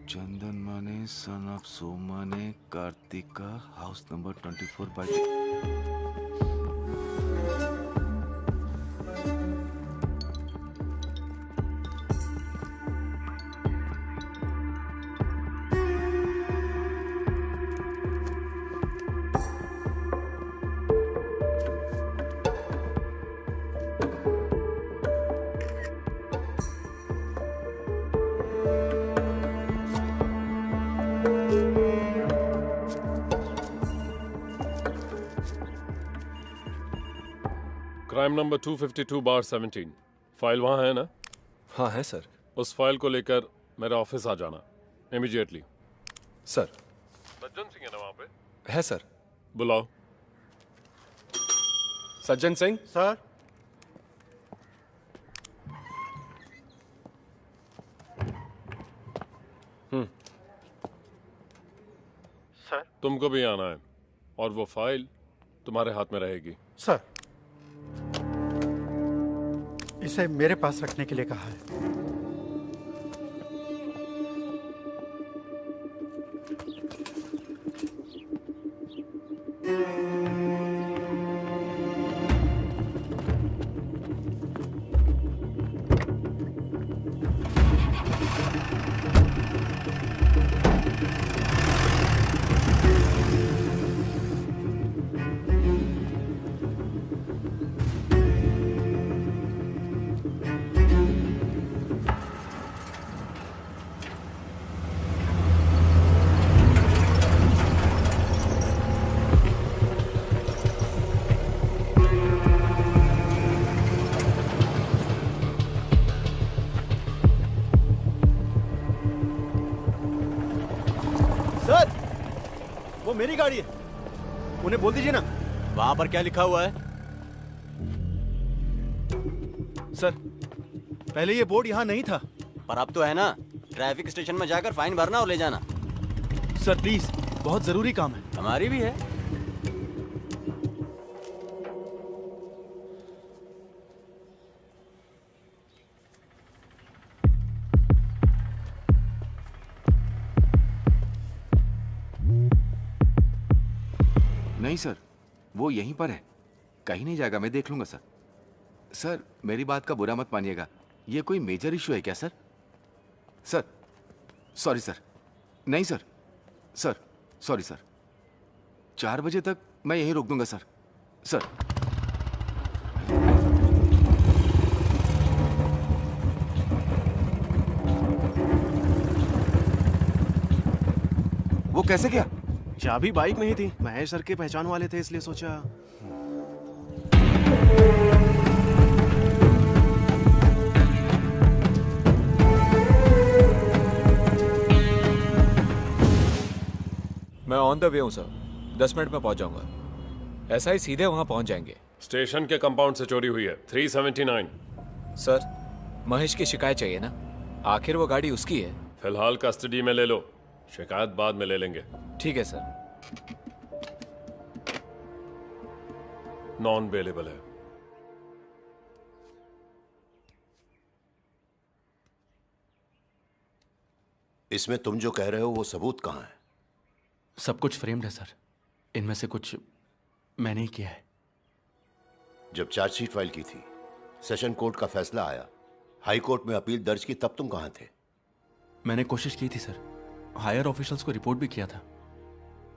चंदन माने सन ऑफ सोमा ने Kartika house number 24/। Crime number 252/17। File वहाँ है ना? हाँ है सर। उस फाइल को लेकर मेरे ऑफिस आ जाना इमीडिएटली। सर। सज्जन सिंह है ना वहाँ पे? है सर। बुलाओ। सज्जन सिंह। सर। सर। तुमको भी आना है, और वो फाइल तुम्हारे हाथ में रहेगी। सर, इसे मेरे पास रखने के लिए कहा है। मेरी गाड़ी है, उन्हें बोल दीजिए ना। वहां पर क्या लिखा हुआ है? सर, पहले ये बोर्ड यहाँ नहीं था। पर अब तो है ना। ट्रैफिक स्टेशन में जाकर फाइन भरना और ले जाना। सर प्लीज, बहुत जरूरी काम है। हमारी भी है। नहीं सर, वो यहीं पर है, कहीं नहीं जाएगा, मैं देख लूंगा सर। सर मेरी बात का बुरा मत मानिएगा, ये कोई मेजर इशू है क्या सर? Sir sorry sir. नहीं सर, सर सॉरी सर। 4 बजे तक मैं यहीं रोक दूंगा सर। सर वो कैसे किया? चाबी बाइक में ही थी, महेश सर के पहचान वाले थे इसलिए सोचा। मैं ऑन द वे हूँ सर, 10 मिनट में पहुंच जाऊंगा। ऐसा ही सीधे वहां पहुंच जाएंगे। स्टेशन के कंपाउंड से चोरी हुई है 379। सर, महेश की शिकायत चाहिए ना, आखिर वो गाड़ी उसकी है। फिलहाल कस्टडी में ले लो, शिकायत बाद में ले लेंगे। ठीक है सर। नॉन अवेलेबल है। इसमें तुम जो कह रहे हो वो सबूत कहाँ है? सब कुछ फ्रेम्ड है सर। इनमें से कुछ मैंने ही किया है। जब चार्जशीट फाइल की थी, सेशन कोर्ट का फैसला आया, हाई कोर्ट में अपील दर्ज की, तब तुम कहाँ थे? मैंने कोशिश की थी सर, हायर ऑफिशियल्स को रिपोर्ट भी किया था।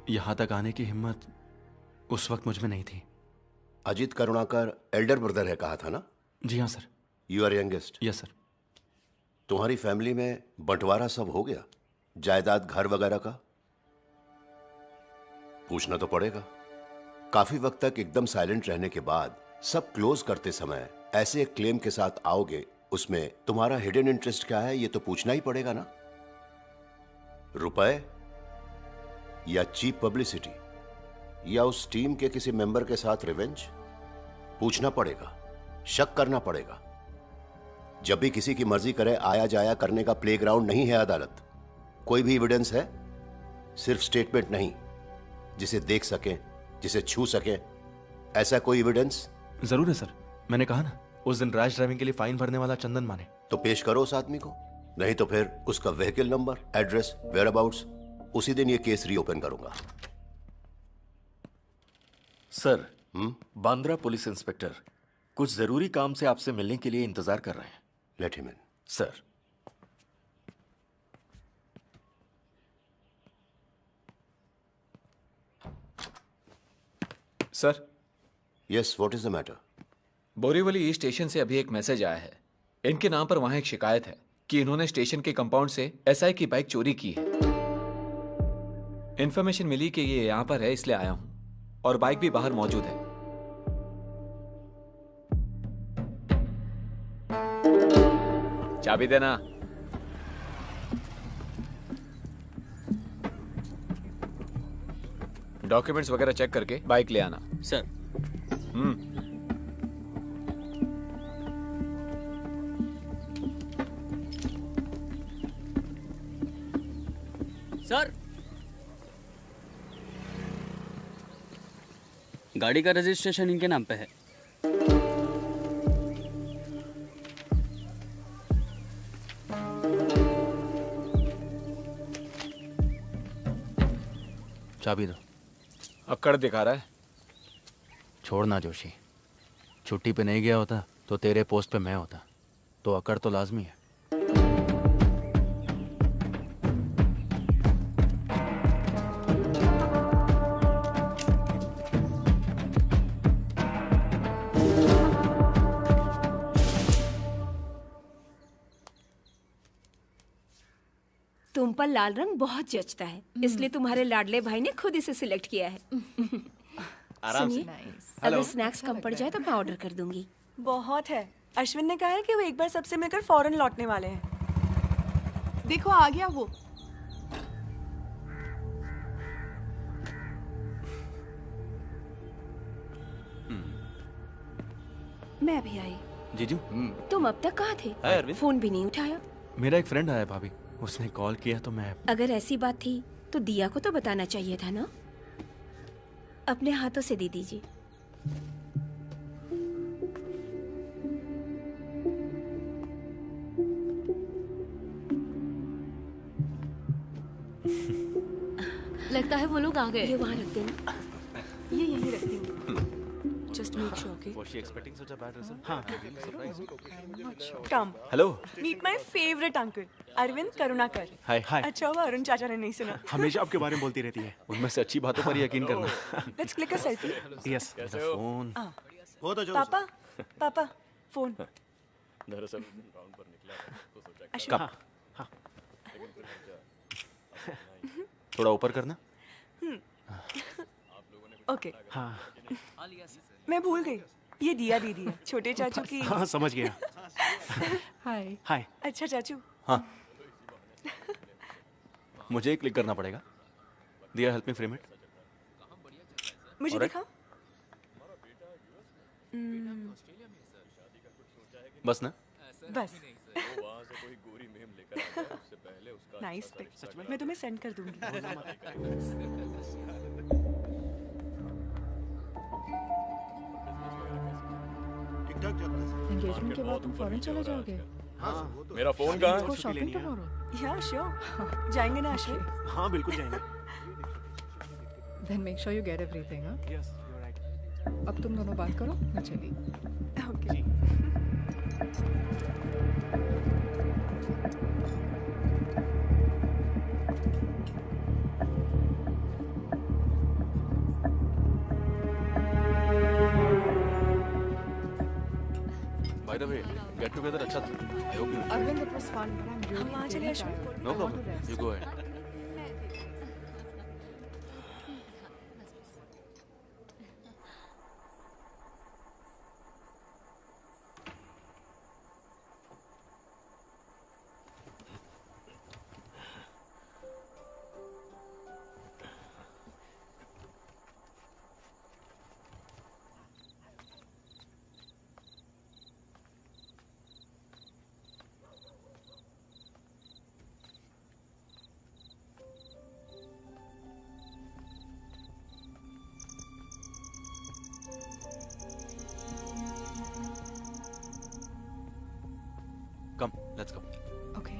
यहां तक आने की हिम्मत उस वक्त मुझ में नहीं थी। अजीत करुणाकर एल्डर ब्रदर है कहा था ना? जी हाँ sir. You are youngest? Yes sir. तुम्हारी फैमिली में बंटवारा सब हो गया, जायदाद घर वगैरह का? पूछना तो पड़ेगा। काफी वक्त तक एकदम साइलेंट रहने के बाद सब क्लोज करते समय ऐसे एक क्लेम के साथ आओगे, उसमें तुम्हारा हिडन इंटरेस्ट क्या है ये तो पूछना ही पड़ेगा ना। रुपए या चीप पब्लिसिटी या उस टीम के किसी मेंबर के साथ रिवेंज? पूछना पड़ेगा, शक करना पड़ेगा। जब भी किसी की मर्जी करे आया जाया करने का प्लेग्राउंड नहीं है अदालत। कोई भी एविडेंस है? सिर्फ स्टेटमेंट नहीं, जिसे देख सके, जिसे छू सके, ऐसा कोई एविडेंस? जरूर है सर। मैंने कहा ना, उस दिन रैश ड्राइविंग के लिए फाइन भरने वाला चंदन माने। तो पेश करो उस आदमी को, नहीं तो फिर उसका व्हीकल नंबर, एड्रेस, वेयरअबाउट्स, उसी दिन ये केस रीओपन करूंगा। सर, बांद्रा पुलिस इंस्पेक्टर कुछ जरूरी काम से आपसे मिलने के लिए इंतजार कर रहे हैं। Let him in. Sir. Sir. Yes, what is the matter? Borivali east station से अभी एक मैसेज आया है। इनके नाम पर वहां एक शिकायत है कि इन्होंने स्टेशन के कंपाउंड से एसआई की बाइक चोरी की है। इन्फॉर्मेशन मिली कि ये यहां पर है, इसलिए आया हूं, और बाइक भी बाहर मौजूद है। चाबी देना। डॉक्यूमेंट्स वगैरह चेक करके बाइक ले आना। सर। सर, गाड़ी का रजिस्ट्रेशन इनके नाम पे है। चाबी दो। अक्कड़ दिखा रहा है। छोड़ना जोशी, छुट्टी पे नहीं गया होता तो तेरे पोस्ट पे मैं होता, तो अकड़ तो लाजमी है। तुम पर लाल रंग बहुत जचता है, इसलिए तुम्हारे लाडले भाई ने खुद इसे सिलेक्ट किया है। आराम से। सुनिए, अगर स्नैक्स कम पड़ जाए तो मैं ऑर्डर कर दूंगी। बहुत है। अश्विन ने कहा है कि वो एक बार सबसे मिलकर फौरन लौटने वाले हैं। देखो आ गया वो। मैं भी आई। जीजू। तुम अब तक कहाँ थे? हाय अरविंद। फोन भी नहीं उठाया। मेरा एक फ्रेंड आया भाभी, उसने कॉल किया तो मैं। अगर ऐसी बात थी तो दिया को तो बताना चाहिए था ना। अपने हाथों से दे दीजिए। लगता है वो लोग आ गए। ये वहाँ रख देना। ये यहीं रखती हूँ। Just make sure, okay? Was she expecting such a bad result? हाँ। Surprise. Come. Hello. Meet my favorite uncle, Arvind Karunakar. Hi. Hi. अच्छा हुआ अरुण चाचा ने नहीं सुना। हमेशा आपके बारे में बोलती रहती है। उनमें से अच्छी बातों पर यकीन करना। Let's click a selfie. Yes. Phone. पापा, पापा, फोन। दरअसल राउंड पर निकला तो सोचा अशोक। कब? थोड़ा ऊपर करना। ओके। हाँ। मैं भूल गई, ये दिया दीदी है, छोटे चाचू की। हाँ समझ गया। हाय। हाय। अच्छा चाचू। हाँ। मुझे ही क्लिक करना पड़ेगा। दिया हेल्प मी फ्रेम इट। मुझे दिखा। बस ना। बस। वहाँ से कोई गोरी मेम लेकर आ जाए, उससे पहले उसका नाइस अच्छा सा पिक, रिश्ता करा मैं तुम्हें सेंड कर दूंगी। ठीक ठाक चल रहा है एंगेजमेंट के बाद तुम फॉरेन चले जाओगे? हाँ मेरा फोन कहाँ है? Shopping tomorrow. या श्योर, जाएंगे ना आश्रय? हाँ बिल्कुल जाएंगे। Then make sure you get everything, huh? Yes, you're right. अब तुम दोनों बात करो, मैं चली। Okay. By the way, get together अच्छा था। I hope you enjoyed. Arvind, it was fun, but I'm really हम वहाँ चले feeling आश्रय? tired. No I want to problem. rest. You go ahead. Come, let's go. Okay.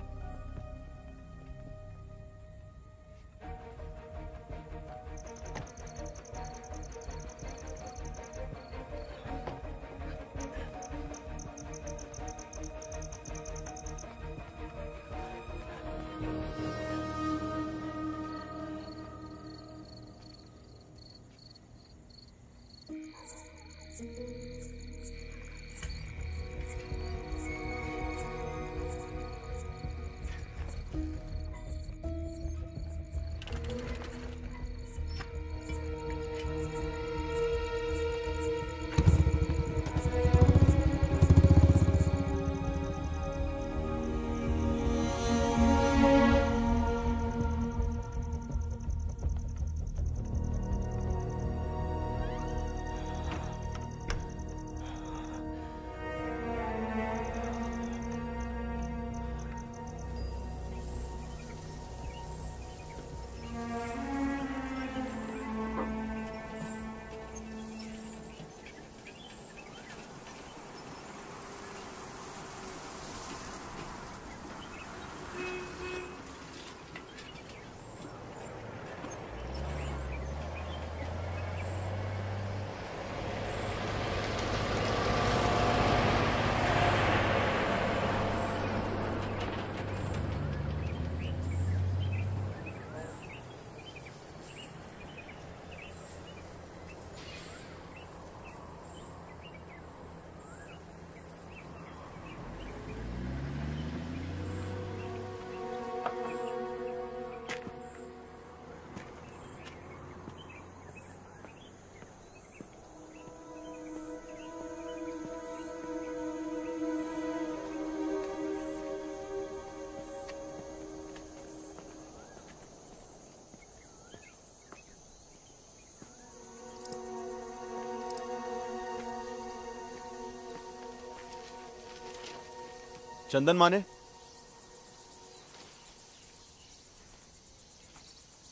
चंदन माने?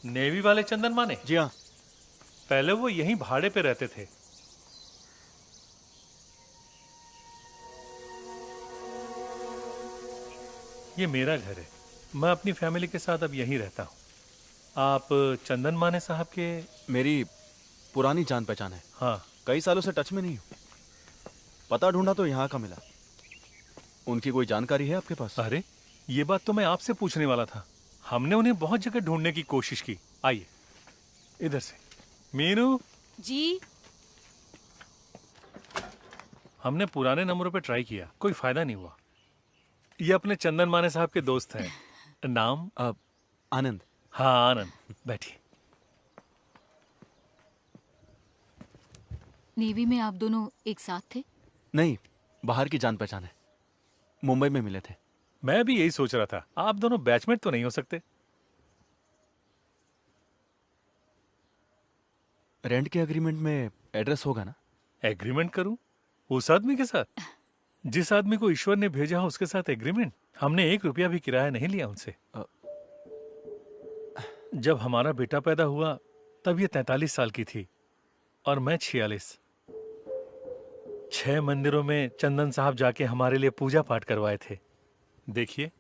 Navy वाले चंदन माने? जी हाँ। पहले वो यहीं भाड़े पे रहते थे। ये मेरा घर है। मैं अपनी फैमिली के साथ अब यहीं रहता हूँ। आप चंदन माने साहब के? मेरी पुरानी जान पहचान है। हाँ। कई सालों से टच में नहीं हूँ। पता ढूंढा तो यहाँ का मिला। उनकी कोई जानकारी है आपके पास? अरे ये बात तो मैं आपसे पूछने वाला था। हमने उन्हें बहुत जगह ढूंढने की कोशिश की। आइए इधर से। मीनू जी। हमने पुराने नंबरों पे ट्राई किया, कोई फायदा नहीं हुआ। ये अपने चंदन माने साहब के दोस्त हैं। नाम? आनंद। हाँ आनंद, बैठिए। नेवी में आप दोनों एक साथ थे? नहीं, बाहर की जान पहचान है। मुंबई में मिले थे। मैं भी यही सोच रहा था, आप दोनों बैचमेट तो नहीं हो सकते? रेंट के एग्रीमेंट में एड्रेस होगा ना? एग्रीमेंट करूं उस आदमी के साथ? जिस आदमी को ईश्वर ने भेजा हो उसके साथ एग्रीमेंट, हमने 1 रुपया भी किराया नहीं लिया उनसे। जब हमारा बेटा पैदा हुआ तब ये 43 साल की थी और मैं 46। 6 मंदिरों में चंदन साहब जाके हमारे लिए पूजा पाठ करवाए थे। देखिए,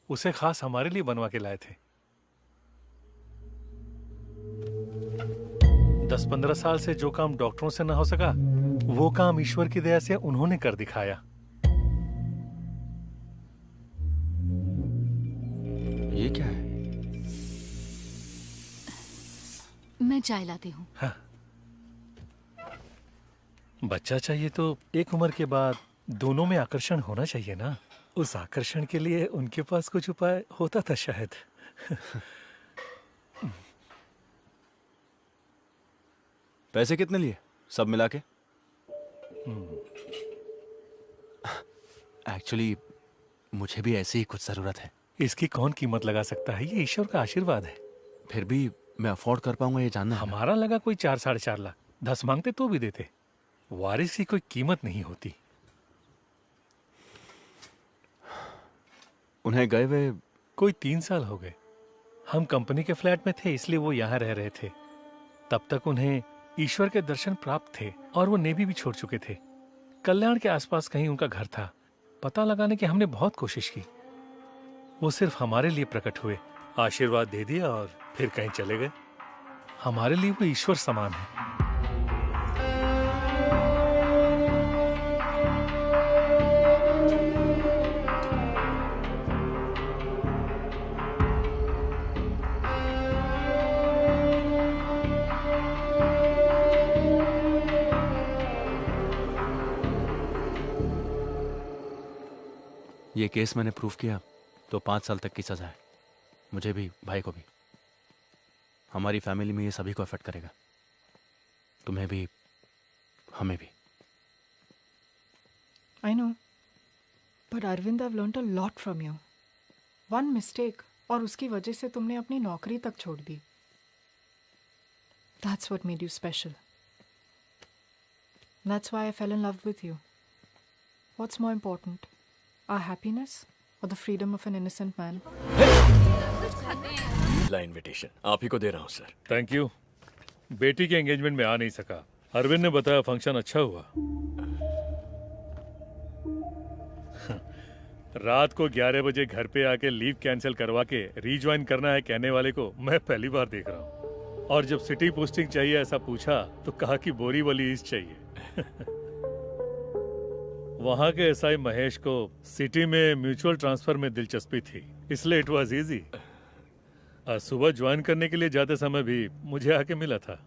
उसे खास हमारे लिए बनवा के लाए थे। 10-15 साल से जो काम डॉक्टरों से ना हो सका, वो काम ईश्वर की दया से उन्होंने कर दिखाया। ये क्या है? मैं चाय लाती हूँ। हाँ। बच्चा चाहिए तो एक उम्र के बाद दोनों में आकर्षण होना चाहिए ना। उस आकर्षण के लिए उनके पास कुछ उपाय होता था शायद। पैसे कितने लिए सब मिला के? एक्चुअली मुझे भी ऐसी ही कुछ जरूरत है। इसकी कौन कीमत लगा सकता है? ये ईश्वर का आशीर्वाद है। फिर भी मैं अफोर्ड कर पाऊंगा ये जानना है। हमारा लगा कोई 4-4.5 लाख। 10 मांगते तो भी देते। वारिस की कोई कीमत नहीं होती। उन्हें गए हुए कोई 3 साल हो गए। हम कंपनी के फ्लैट में थे इसलिए वो यहाँ रह रहे थे। तब तक उन्हें ईश्वर के दर्शन प्राप्त थे और वो नेवी भी छोड़ चुके थे। कल्याण के आसपास कहीं उनका घर था। पता लगाने की हमने बहुत कोशिश की। वो सिर्फ हमारे लिए प्रकट हुए, आशीर्वाद दे दिया और फिर कहीं चले गए। हमारे लिए वो ईश्वर समान है। ये केस मैंने प्रूफ किया तो 5 साल तक की सजा है। मुझे भी, भाई को भी। हमारी फैमिली में ये सभी को अफेक्ट करेगा। तुम्हें भी, हमें भी। I know, but Arvind, I've learnt a lot from you. One mistake और उसकी वजह से तुमने अपनी नौकरी तक छोड़ दी। That's what made you special. That's why I fell in love with you. What's more important, our happiness or the freedom of an innocent man? ला इनविटेशन आप ही को दे रहा हूँ सर। Thank you. बेटी के एंगेजमेंट में आ नहीं सका। अरविंद ने बताया फंक्शन अच्छा हुआ। रात को 11 बजे घर पे आके लीव कैंसिल करवा के रीज्वाइन करना है कहने वाले को मैं पहली बार देख रहा हूँ। और जब सिटी पोस्टिंग चाहिए ऐसा पूछा तो कहा कि बोरीवली ईस्ट चाहिए। वहां के एसआई महेश को सिटी में म्यूचुअल ट्रांसफर में दिलचस्पी थी, इसलिए इट वाज इजी। सुबह ज्वाइन करने के लिए जाते समय भी मुझे आके मिला था।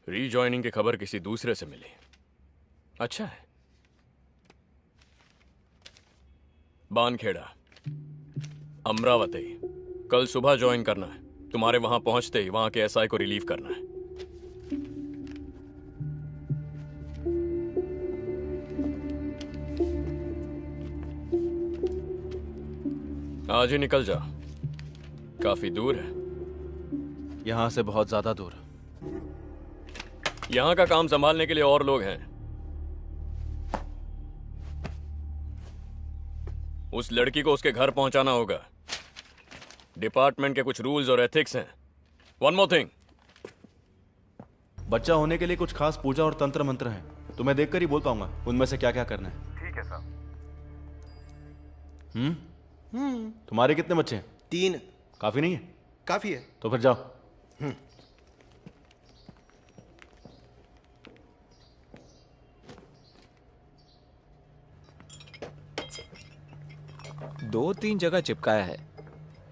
रीजॉइनिंग की खबर किसी दूसरे से मिली। अच्छा है। बानखेड़ा, अमरावती, कल सुबह ज्वाइन करना है। तुम्हारे वहां पहुंचते ही वहां के एसआई को रिलीव करना है। आज ही निकल जा, काफी दूर है। यहां से बहुत ज्यादा दूर। यहां का काम संभालने के लिए और लोग हैं। उस लड़की को उसके घर पहुंचाना होगा। डिपार्टमेंट के कुछ रूल्स और एथिक्स हैं। वन मोर थिंग, बच्चा होने के लिए कुछ खास पूजा और तंत्र मंत्र हैं। तुम्हें देखकर ही बोल पाऊंगा उनमें से क्या क्या करना है। ठीक है साहब। तुम्हारे कितने बच्चे हैं? 3। काफी नहीं है? काफी है। तो फिर जाओ। दो तीन जगह चिपकाया है।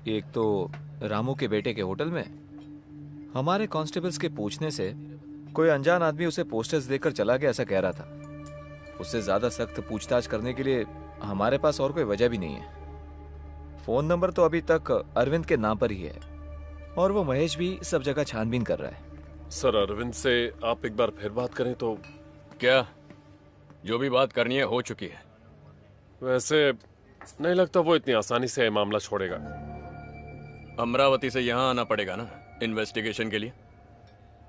एक तो रामू के बेटे के होटल में। हमारे कांस्टेबल्स के पूछने से कोई अनजान आदमी उसे पोस्टर्स देकर चला गया, ऐसा कह रहा था। उससे ज्यादा सख्त पूछताछ करने के लिए हमारे पास और कोई वजह भी नहीं है। फोन नंबर तो अभी तक अरविंद के नाम पर ही है और वो महेश भी सब जगह छानबीन कर रहा है। सर, अरविंद से आप एक बार फिर बात करें तो। क्या? जो भी बात करनी है हो चुकी है। वैसे नहीं लगता वो इतनी आसानी से मामला छोड़ेगा। अमरावती से यहाँ आना पड़ेगा ना इन्वेस्टिगेशन के लिए।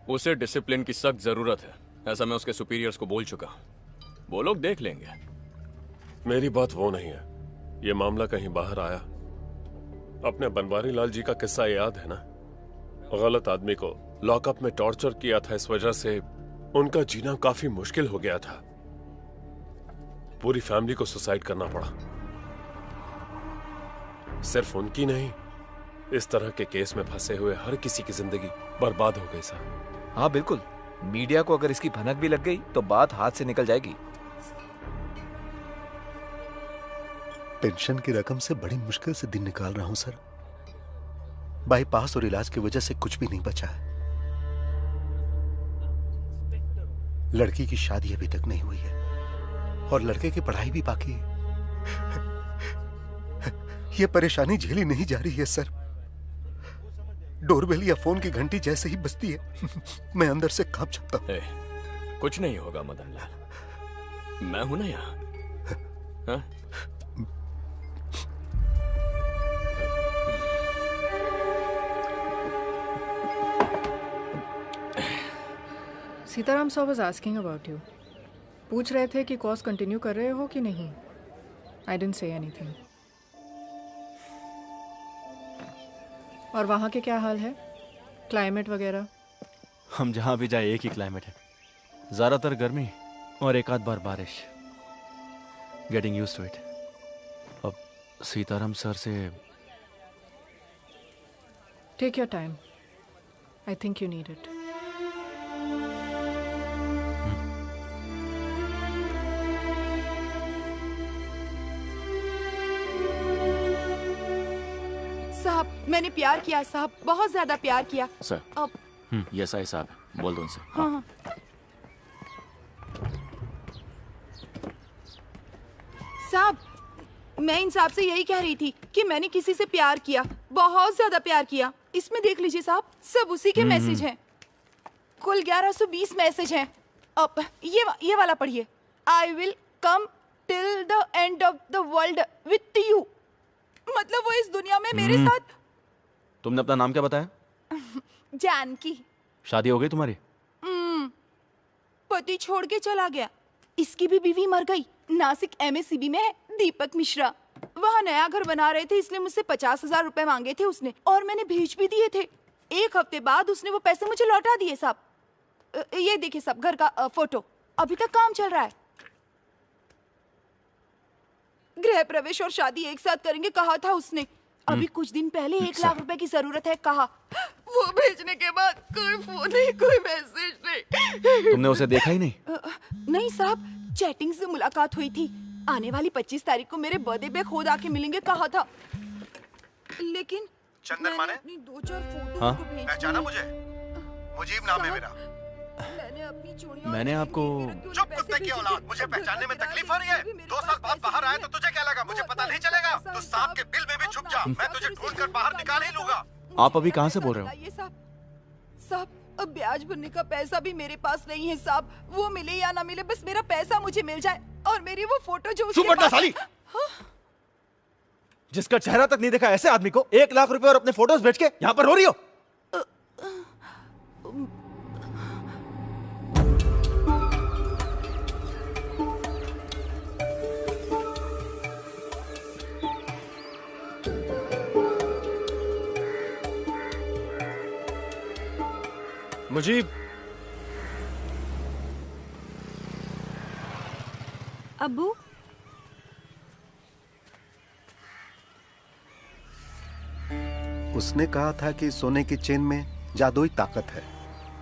उसे डिसिप्लिन की सख्त जरूरत है, ऐसा मैं उसके सुपीरियर्स को बोल चुका। वो लोग देख लेंगे। मेरी बात वो नहीं है, ये मामला कहीं बाहर आया। अपने बनवारी लाल जी का किस्सा याद है ना? गलत आदमी को लॉकअप में टॉर्चर किया था, इस वजह से उनका जीना काफी मुश्किल हो गया था। पूरी फैमिली को सुसाइड करना पड़ा। सिर्फ उनकी नहीं, इस तरह के केस में फंसे हुए हर किसी की जिंदगी बर्बाद हो गई सर। हाँ बिल्कुल, मीडिया को अगर इसकी भनक भी लग गई तो बात हाथ से निकल जाएगी। पेंशन की रकम से बड़ी मुश्किल से दिन निकाल रहा हूं सर। बाईपास और इलाज की वजह से कुछ भी नहीं बचा है। लड़की की शादी अभी तक नहीं हुई है और लड़के की पढ़ाई भी बाकी है। यह परेशानी झेली नहीं जा रही है सर। डोरबेल या फोन की घंटी जैसे ही बजती है मैं अंदर से कांप जाता हूं। कुछ नहीं होगा मदन लाल, मैं हूं ना यहाँ। हाँ? Sitaram sir was asking about you. पूछ रहे थे कि कोर्स कंटिन्यू कर रहे हो कि नहीं। I didn't say anything. और वहाँ के क्या हाल है, क्लाइमेट वगैरह? हम जहाँ भी जाए एक ही क्लाइमेट है, ज़्यादातर गर्मी और एक आध बार बारिश। Getting used to it. अब सीताराम सर से take your time, I think you need it. साहब, मैंने प्यार किया साहब, बहुत ज्यादा प्यार किया। सर, अब ये साई साहब बोल दो उनसे। हाँ। साहब, मैं इन साहब से यही कह रही थी कि मैंने किसी से प्यार किया, बहुत ज्यादा प्यार किया। इसमें देख लीजिए साहब, सब उसी के मैसेज हैं। कुल 1120 मैसेज हैं। अब ये वाला पढ़िए। I will come till the end of the world with you. मतलब वो इस दुनिया में मेरे साथ। तुमने अपना नाम क्या बताया? जानकी। शादी हो गई तुम्हारी? पति छोड़ के चला गया। इसकी भी बीवी मर गई। नासिक MSCB में है, दीपक मिश्रा। वहाँ नया घर बना रहे थे, इसलिए मुझसे 50,000 रुपए मांगे थे उसने, और मैंने भेज भी दिए थे। 1 हफ्ते बाद उसने वो पैसे मुझे लौटा दिए साहब। ये देखिए साहब, घर का फोटो। अभी तक काम चल रहा है। गृह प्रवेश और शादी एक साथ करेंगे कहा था उसने। अभी कुछ दिन पहले 1 लाख रुपए की जरूरत है कहा। वो भेजने के बाद कोई फोन नहीं, कोई मैसेज नहीं। तुमने उसे देखा ही नहीं? नहीं साहब, चैटिंग से मुलाकात हुई थी। आने वाली 25 तारीख को मेरे बर्थडे पे खुद आके मिलेंगे कहा था। लेकिन चंदन माने? 2-4 फोटो हाँ? पहचाना मुझे? मुजीब नाम है मेरा। मैंने आपको चुप कुत्ते की औलाद, मुझे पहचानने में तकलीफ हो रही है? 2 साल बाद बाहर आया तो तुझे क्या लगा मुझे पता नहीं चलेगा? तू सांप के बिल में भी छुप जा, मैं तुझे ढूंढ कर बाहर निकाल ही लूंगा। आप अभी कहाँ से बोल रहे हो? ये साहब, अब ब्याज भरने का पैसा भी मेरे पास नहीं है साहब। वो मिले या ना मिले, बस मेरा पैसा मुझे मिल जाए और मेरी वो फोटो जो उसके सुपरटा साली, जिसका चेहरा तक नहीं देखा ऐसे आदमी को 1 लाख रुपए और अपने फोटोज बेच के यहाँ पर रो रही हो? मुजीब, अब्बू, उसने कहा था कि सोने की चेन में जादुई ताकत है।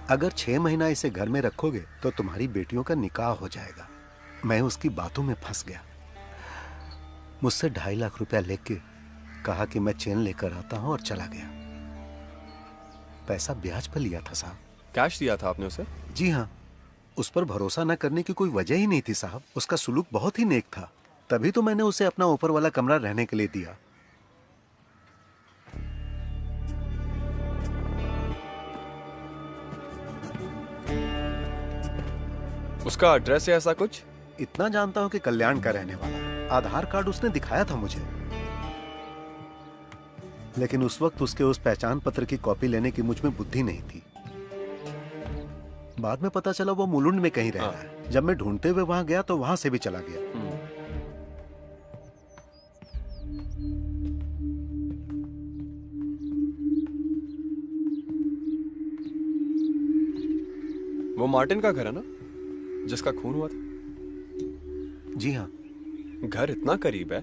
अगर 6 महीना इसे घर में रखोगे तो तुम्हारी बेटियों का निकाह हो जाएगा। मैं उसकी बातों में फंस गया। मुझसे 2.5 लाख रुपया लेके कहा कि मैं चेन लेकर आता हूं और चला गया। पैसा ब्याज पर लिया था साहब। कैश दिया था आपने उसे? जी हाँ, उस पर भरोसा न करने की कोई वजह ही नहीं थी साहब। उसका सुलूक बहुत ही नेक था, तभी तो मैंने उसे अपना ऊपर वाला कमरा रहने के लिए दिया। उसका एड्रेस है ऐसा कुछ? इतना जानता हूं कि कल्याण का रहने वाला। आधार कार्ड उसने दिखाया था मुझे, लेकिन उस वक्त उसके उस पहचान पत्र की कॉपी लेने की मुझ में बुद्धि नहीं थी। बाद में पता चला वो मुलुंड में कहीं रह रहा है। जब मैं ढूंढते हुए वहां गया तो वहां से भी चला गया। वो मार्टिन का घर है ना, जिसका खून हुआ था? जी हाँ। घर इतना करीब है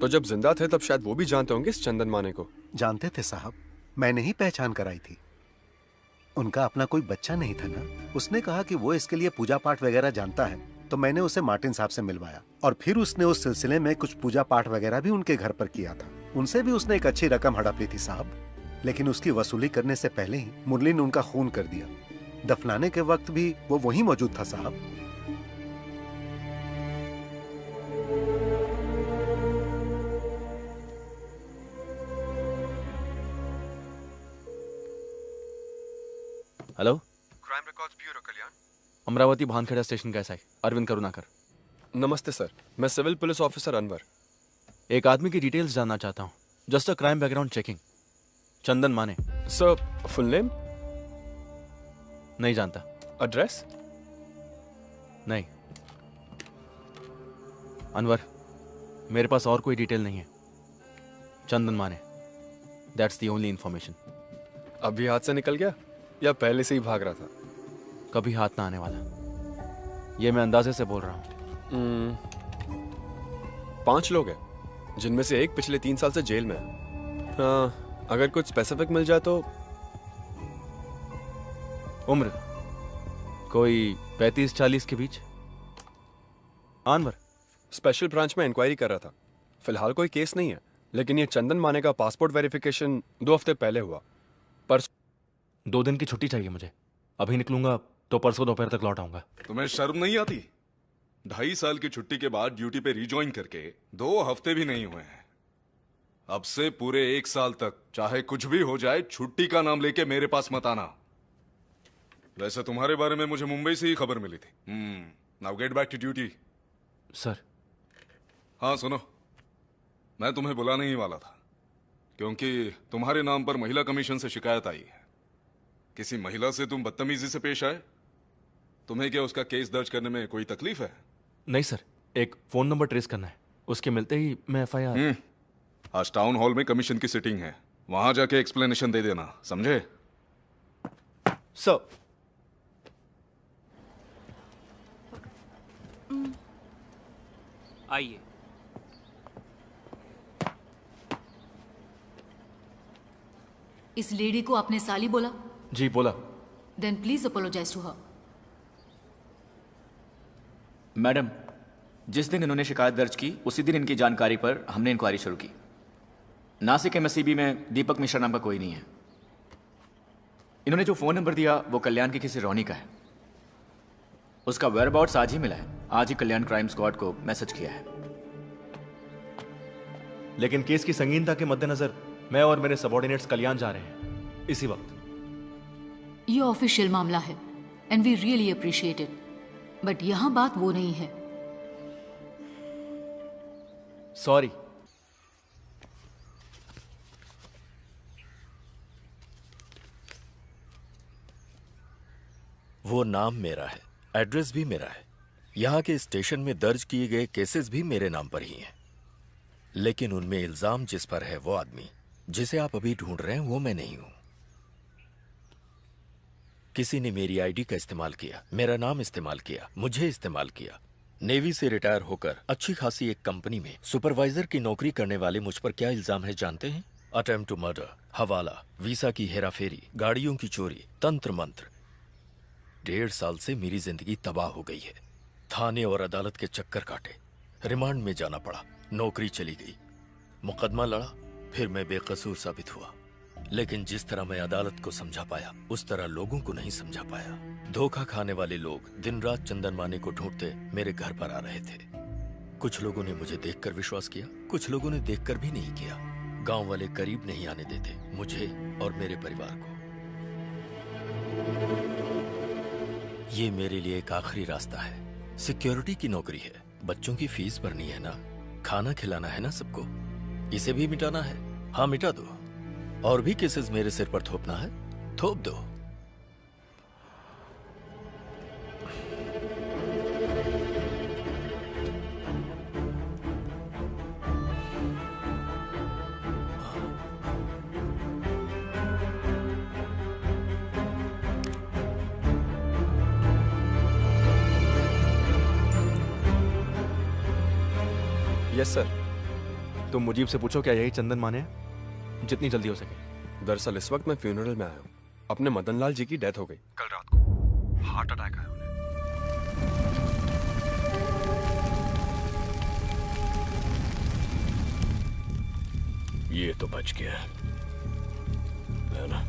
तो जब जिंदा थे तब शायद वो भी जानते होंगे इस चंदन माने को। जानते थे साहब, मैंने ही पहचान कराई थी। उनका अपना कोई बच्चा नहीं था ना। उसने कहा कि वो इसके लिए पूजा पाठ वगैरह जानता है, तो मैंने उसे मार्टिन साहब से मिलवाया और फिर उसने उस सिलसिले में कुछ पूजा पाठ वगैरह भी उनके घर पर किया था। उनसे भी उसने एक अच्छी रकम हड़प ली थी साहब, लेकिन उसकी वसूली करने से पहले ही मुरली ने उनका खून कर दिया। दफनाने के वक्त भी वो वहीं मौजूद था साहब। हेलो, क्राइम रिकॉर्ड्स ब्यूरो कल्याण। अमरावती भानखेड़ा स्टेशन का एसआई अरविंद करुणाकर। नमस्ते सर, मैं सिविल पुलिस ऑफिसर अनवर। एक आदमी की डिटेल्स जानना चाहता हूँ। Just a crime background checking. Chandan Mane. Sir, full name? नहीं जानता। एड्रेस? नहीं। अनवर, मेरे पास और कोई डिटेल नहीं है। चंदन माने, दैट्स द ओनली इंफॉर्मेशन। अभी हाथ से निकल गया या पहले से ही भाग रहा था? कभी हाथ ना आने वाला, ये मैं अंदाजे से बोल रहा हूँ। 5 लोग हैं, जिनमें से एक पिछले 3 साल से जेल में है। हाँ, अगर कुछ स्पेसिफिक मिल जाए तो। उम्र कोई 35-40 के बीच। अनवर, स्पेशल ब्रांच में इंक्वायरी कर रहा था। फिलहाल कोई केस नहीं है, लेकिन ये चंदन माने का पासपोर्ट वेरिफिकेशन 2 हफ्ते पहले हुआ। परसों 2 दिन की छुट्टी चाहिए मुझे। अभी निकलूंगा तो परसों दोपहर तक लौट आऊंगा। तुम्हें शर्म नहीं आती? 2.5 साल की छुट्टी के बाद ड्यूटी पे रिज्वाइन करके 2 हफ्ते भी नहीं हुए हैं। अब से पूरे 1 साल तक चाहे कुछ भी हो जाए, छुट्टी का नाम लेके मेरे पास मत आना। वैसे तुम्हारे बारे में मुझे मुंबई से ही खबर मिली थी। Now get back to duty. Sir. हाँ सुनो, मैं तुम्हें बुलाने ही वाला था, क्योंकि तुम्हारे नाम पर महिला कमीशन से शिकायत आई है। किसी महिला से तुम बदतमीजी से पेश आए। तुम्हें क्या उसका केस दर्ज करने में कोई तकलीफ है? नहीं सर, एक फोन नंबर ट्रेस करना है, उसके मिलते ही मैं एफआईआर। आज टाउन हॉल में कमीशन की सिटिंग है, वहां जाके एक्सप्लेनेशन दे देना, समझे? सर। आइए। इस लेडी को आपने साली बोला? जी बोला। Then please apologize to her. Madam, जिस दिन इन्होंने शिकायत दर्ज की उसी दिन इनकी जानकारी पर हमने इंक्वायरी शुरू की। नासिक एमएससीबी में दीपक मिश्रा नाम का कोई नहीं है। इन्होंने जो फोन नंबर दिया वो कल्याण के किसी रोनी का है। उसका वेयरअबाउट्स आज ही मिला है। आज ही कल्याण क्राइम स्क्वाड को मैसेज किया है। लेकिन केस की संगीनता के मद्देनजर मैं और मेरे सबॉर्डिनेट्स कल्याण जा रहे हैं इसी वक्त। ये ऑफिशियल मामला है and we really appreciate it, but यहां बात वो नहीं है। सॉरी। वो नाम मेरा है, एड्रेस भी मेरा है, यहाँ के स्टेशन में दर्ज किए गए केसेस भी मेरे नाम पर ही हैं। लेकिन उनमें इल्जाम जिस पर है वो आदमी जिसे आप अभी ढूंढ रहे हैं वो मैं नहीं हूं। किसी ने मेरी आईडी का इस्तेमाल किया, मेरा नाम इस्तेमाल किया, मुझे इस्तेमाल किया। नेवी से रिटायर होकर अच्छी खासी एक कंपनी में सुपरवाइजर की नौकरी करने वाले मुझ पर क्या इल्जाम है जानते हैं? अटेम्प्ट टू मर्डर, हवाला, वीसा की हेराफेरी, गाड़ियों की चोरी, तंत्र मंत्र। 1.5 साल से मेरी जिंदगी तबाह हो गई है। थाने और अदालत के चक्कर काटे, रिमांड में जाना पड़ा, नौकरी चली गई, मुकदमा लड़ा, फिर मैं बेकसूर साबित हुआ। लेकिन जिस तरह मैं अदालत को समझा पाया उस तरह लोगों को नहीं समझा पाया। धोखा खाने वाले लोग दिन रात चंदन माने को ढूंढते मेरे घर पर आ रहे थे। कुछ लोगों ने मुझे देखकर विश्वास किया, कुछ लोगों ने देखकर भी नहीं किया। गांव वाले करीब नहीं आने देते मुझे और मेरे परिवार को। ये मेरे लिए एक आखिरी रास्ता है। सिक्योरिटी की नौकरी है, बच्चों की फीस भरनी है ना, खाना खिलाना है ना सबको। इसे भी मिटाना है? हाँ मिटा दो। और भी केसेस मेरे सिर पर थोपना है? थोप दो। Yes sir. तुम मुजीब से पूछो क्या यही चंदन माने हैं? जितनी जल्दी हो सके। दरअसल इस वक्त मैं फ्यूनरल में आया हूँ। अपने मदन लाल जी की डेथ हो गई कल रात को, हार्ट अटैक आया उन्हें। ये तो बच गया है ना।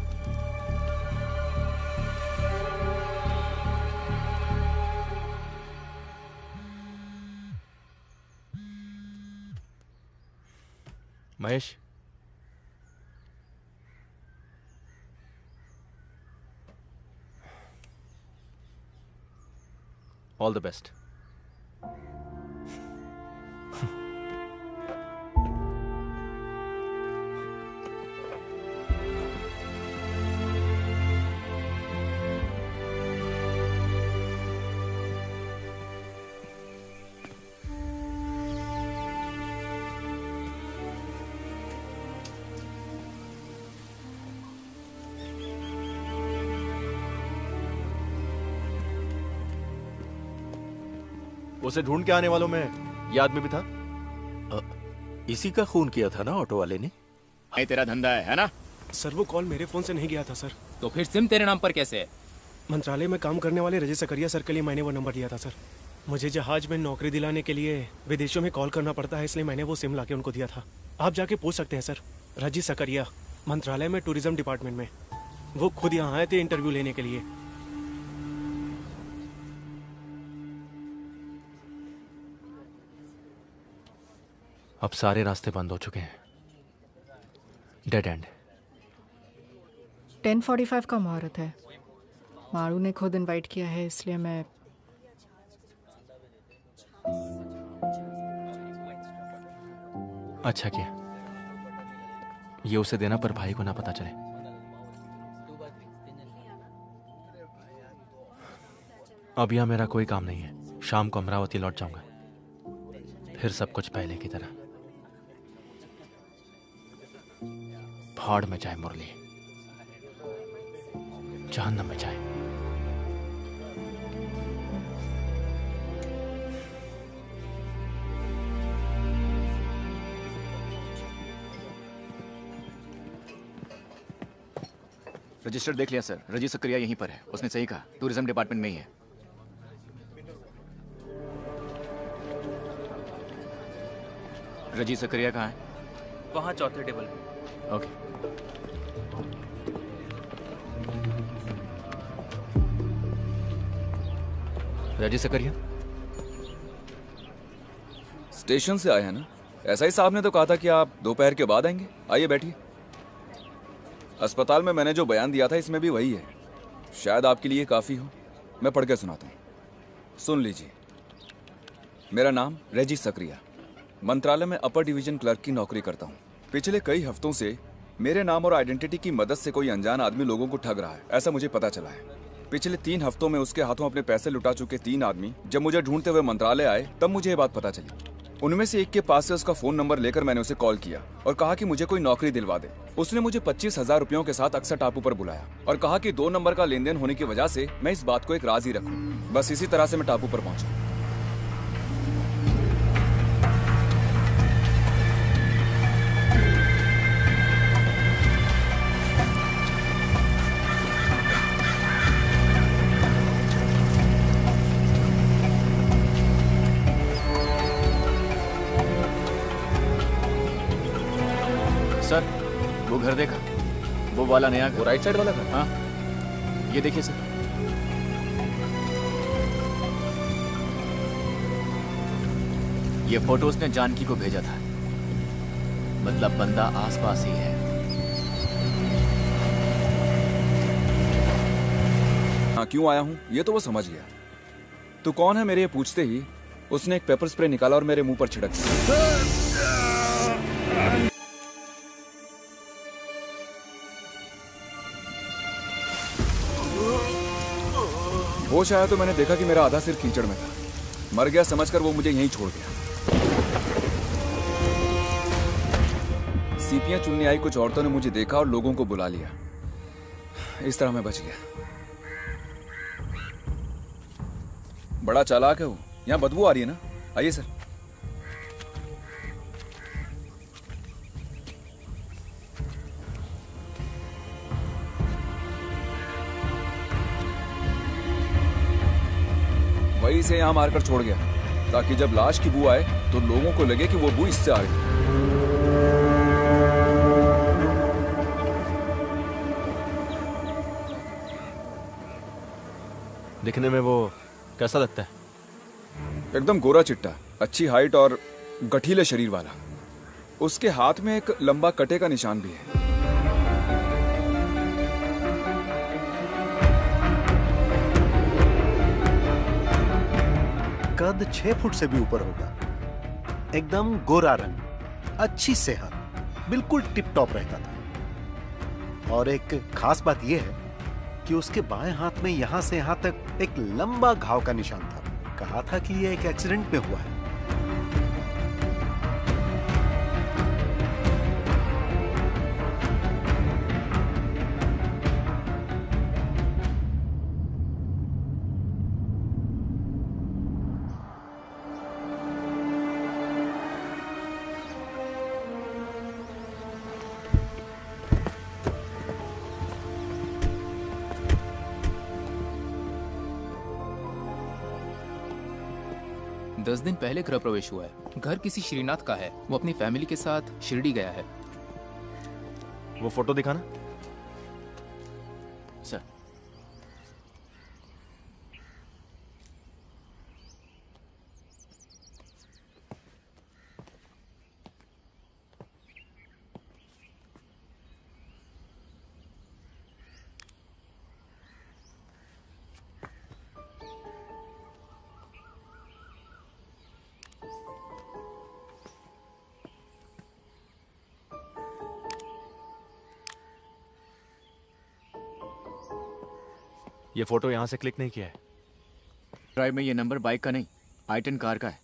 Mahesh, all the best. उसे ढूंढ के आने वालों में ये आदमी भी था। इसी का खून किया था ना ऑटो वाले ने। नहीं तेरा धंधा है ना? सर वो कॉल मेरे फोन से नहीं गया था सर। तो फिर सिम तेरे नाम पर कैसे है? मंत्रालय में काम करने वाले रजत सकरिया सर के लिए मैंने वो नंबर दिया था सर। मुझे जहाज में नौकरी दिलाने के लिए विदेशों में कॉल करना पड़ता है, इसलिए मैंने वो सिम लाके उनको दिया था। आप जाके पूछ सकते हैं सर। रजत सकरिया, मंत्रालय में टूरिज्म डिपार्टमेंट में। वो खुद यहाँ आए थे इंटरव्यू लेने के लिए। अब सारे रास्ते बंद हो चुके हैं। Dead and. 10:45 का मुहूर्त है। मारू ने खुद इनवाइट किया है, इसलिए मैं अच्छा किया ये उसे देना, पर भाई को ना पता चले। अब यहां मेरा कोई काम नहीं है। शाम को अमरावती लौट जाऊंगा, फिर सब कुछ पहले की तरह। भाड़ में जाए मुरली, जहन्नम में जाए। रजिस्टर देख लिया सर। रजी सकरिया यहीं पर है। उसने सही कहा, टूरिज्म डिपार्टमेंट में ही है। रजी सकरिया कहाँ है? वहां चौथे टेबल पे। ओके। रजी सकरिया स्टेशन से आए हैं ना? एसआई साहब ने तो कहा था कि आप दोपहर के बाद आएंगे। आइए बैठिए। अस्पताल में मैंने जो बयान दिया था इसमें भी वही है। शायद आपके लिए काफ़ी हो। मैं पढ़ के सुनाता हूँ, सुन लीजिए। मेरा नाम रेजी सकरिया, मंत्रालय में अपर डिवीजन क्लर्क की नौकरी करता हूँ। पिछले कई हफ्तों से मेरे नाम और आइडेंटिटी की मदद से कोई अनजान आदमी लोगों को ठग रहा है, ऐसा मुझे पता चला है। पिछले 3 हफ्तों में उसके हाथों अपने पैसे लुटा चुके 3 आदमी जब मुझे ढूंढते हुए मंत्रालय आए तब मुझे ये बात पता चली। उनमें से एक के पास से उसका फोन नंबर लेकर मैंने उसे कॉल किया और कहा कि मुझे कोई नौकरी दिलवा दे। उसने मुझे 25,000 रुपयों के साथ अक्सर टापू पर बुलाया और कहा कि 2 नंबर का लेन देन होने की वजह से मैं इस बात को एक राज ही रखूं। बस इसी तरह से मैं टापू पर पहुंचा। सर, वो घर देखा? वो वाला नया घर, वो राइट साइड वाला घर? हाँ, ये देखिए सर। ये फोटो उसने जानकी को भेजा था, मतलब बंदा आसपास ही है। हाँ, क्यों आया हूँ ये तो वो समझ गया। तू कौन है मेरे ये पूछते ही उसने एक पेपर स्प्रे निकाला और मेरे मुंह पर छिड़क दिया। होश आया तो मैंने देखा कि मेरा आधा सिर कीचड़ में था। मर गया समझकर वो मुझे यहीं छोड़ गया। सीपियां चुनने आई कुछ औरतों ने मुझे देखा और लोगों को बुला लिया। इस तरह मैं बच गया। बड़ा चालाक है वो। यहाँ बदबू आ रही है ना? आइए सर। वही से यहाँ मारकर छोड़ गया ताकि जब लाश की बू आए तो लोगों को लगे कि वो बू इससे आ गई। दिखने में वो कैसा लगता है? एकदम गोरा चिट्टा, अच्छी हाइट और गठीले शरीर वाला। उसके हाथ में एक लंबा कटे का निशान भी है। कद 6 फुट से भी ऊपर होगा, एकदम गोरा रंग, अच्छी सेहत, बिल्कुल टिप टॉप रहता था। और एक खास बात यह है कि उसके बाएं हाथ में यहां से यहां तक एक लंबा घाव का निशान था। कहा था कि यह एक एक्सीडेंट में हुआ है। दस दिन पहले गृह प्रवेश हुआ है। घर किसी श्रीनाथ का है। वो अपनी फैमिली के साथ शिरडी गया है। वो फोटो दिखाना। सर, ये फोटो यहां से क्लिक नहीं किया है। ड्राइव में ये नंबर बाइक का नहीं, i10 कार का है।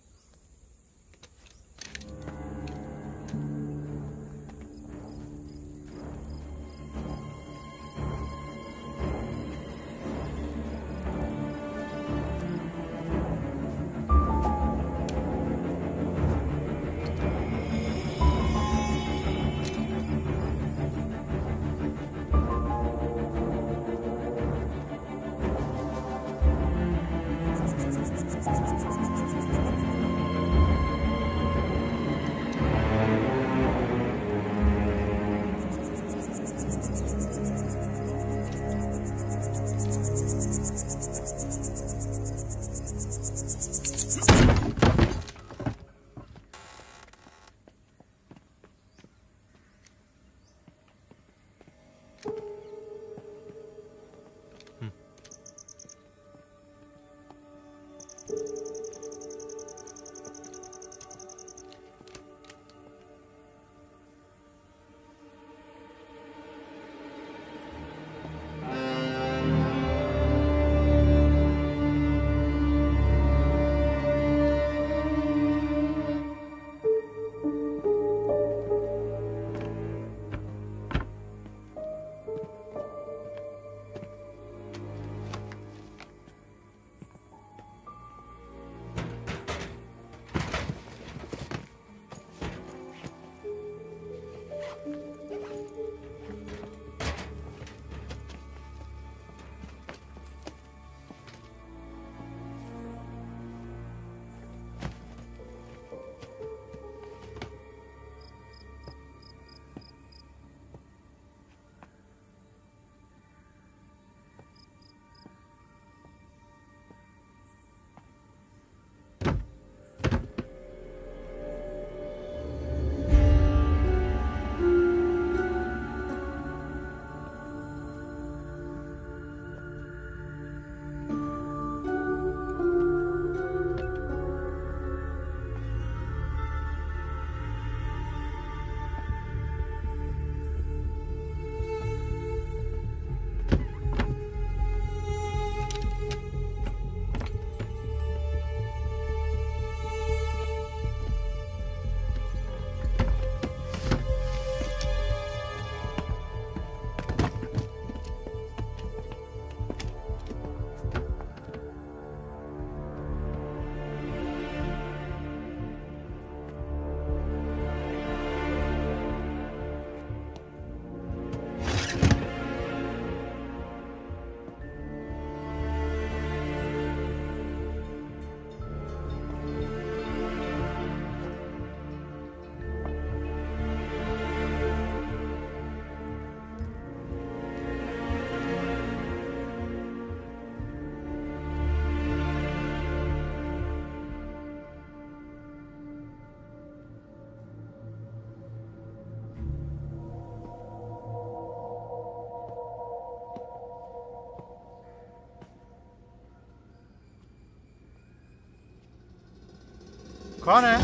कौन है?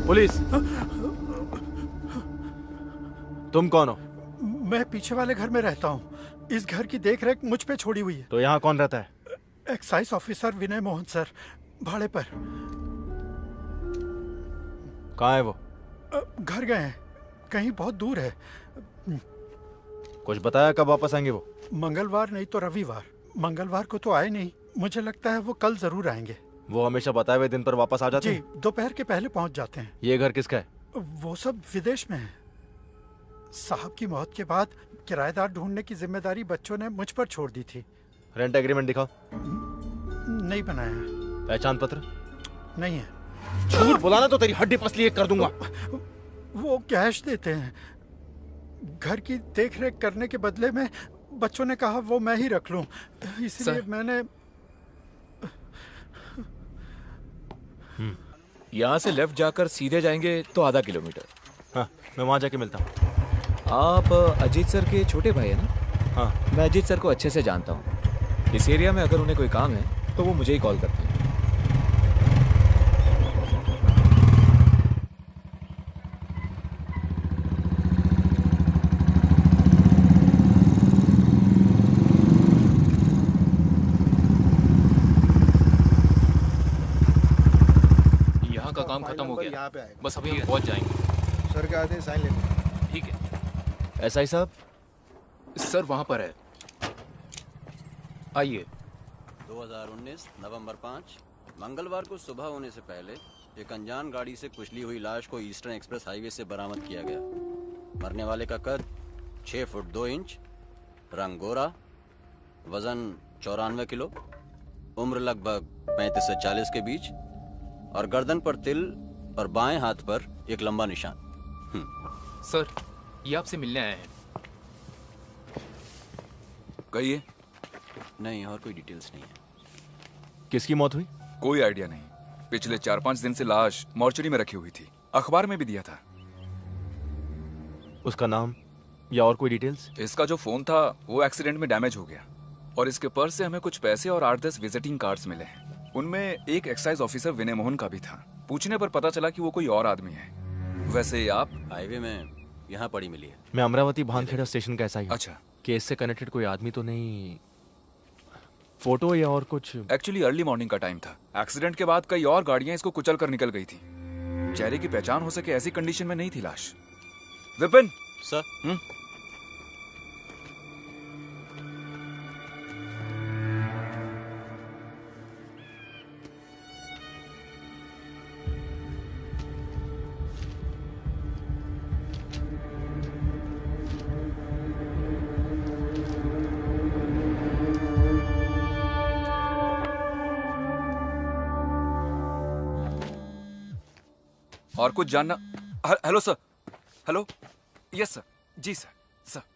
पुलिस। तुम कौन हो? मैं पीछे वाले घर में रहता हूँ। इस घर की देखरेख मुझ पे छोड़ी हुई है। तो यहाँ कौन रहता है? एक्साइज ऑफिसर विनय मोहन सर, भाड़े पर। कहाँ है वो? घर गए हैं, कहीं बहुत दूर है। कुछ बताया कब वापस आएंगे वो? मंगलवार नहीं तो रविवार। मंगलवार को तो आए नहीं, मुझे लगता है वो कल जरूर आएंगे। वो हमेशा बताए हुए दिन पर वापस आ जाते जी, हैं? दोपहर के पहले पहुंच जाते हैं। ये घर किसका है? वो सब विदेश में है। साहब की मौत के बाद किराएदार ढूंढने की जिम्मेदारी बच्चों ने मुझ पर छोड़ दी थी। रेंट एग्रीमेंट दिखाओ। नहीं बनाया। पहचान पत्र? नहीं है। झूठ बुलाना तो तेरी हड्डी पसली एक कर दूंगा। वो कैश देते हैं। घर की देखरेख करने के बदले में बच्चों ने कहा वो मैं ही रख लूं, इसलिए मैंने। यहाँ से लेफ्ट जाकर सीधे जाएंगे तो आधा किलोमीटर। हाँ, मैं वहाँ जाके मिलता हूँ। आप अजीत सर के छोटे भाई है ना? हाँ। मैं अजीत सर को अच्छे से जानता हूँ। इस एरिया में अगर उन्हें कोई काम है तो वो मुझे ही कॉल करते हैं। यहाँ का काम खत्म हो गया, बस अभी हम पहुँच जाएंगे। सर के आते हैं, साइन लेंगे। ठीक है। एसआई साहब? सर वहाँ पर है, आइए। 2019 नवंबर 5 मंगलवार को सुबह होने से पहले एक अनजान गाड़ी से कुचली हुई लाश को ईस्टर्न एक्सप्रेस हाईवे से बरामद किया गया। मरने वाले का कद 6 फुट 2 इंच, रंग गोरा, वजन 94 किलो, उम्र लगभग 35 से 40 के बीच, और गर्दन पर तिल और बाएं हाथ पर एक लंबा निशान। सर, ये आपसे मिलने आए हैं। कहिए। नहीं, और कोई डिटेल्स नहीं है। किसकी मौत हुई? कोई आइडिया नहीं। पिछले 4-5 दिन से लाश मॉर्चरी में रखी हुई थी, अखबार में भी दिया था। उसका नाम या और कोई डिटेल्स? इसका जो फोन था वो एक्सीडेंट में डैमेज हो गया, और इसके पर्स से हमें कुछ पैसे और 8-10 विजिटिंग कार्ड्स मिले हैं। उनमें एक एक्साइज ऑफिसर विनय मोहन का भी था। पूछने पर पता चला कि वो कोई और आदमी है। वैसे आप? हाईवे में यहाँ पड़ी मिली है। मैं अमरावती भानखेड़ा स्टेशन का एसआई हूं। अच्छा। केस से कनेक्टेड कोई आदमी तो नहीं? फोटो या और कुछ? एक्चुअली अर्ली मॉर्निंग का टाइम था। एक्सीडेंट के बाद कई और गाड़ियां इसको कुचल कर निकल गई थी। चेहरे की पहचान हो सके ऐसी कंडीशन में नहीं थी लाश। विपिन सर। और कुछ जानना? Hello sir. Hello. Yes sir. जी सर। सर।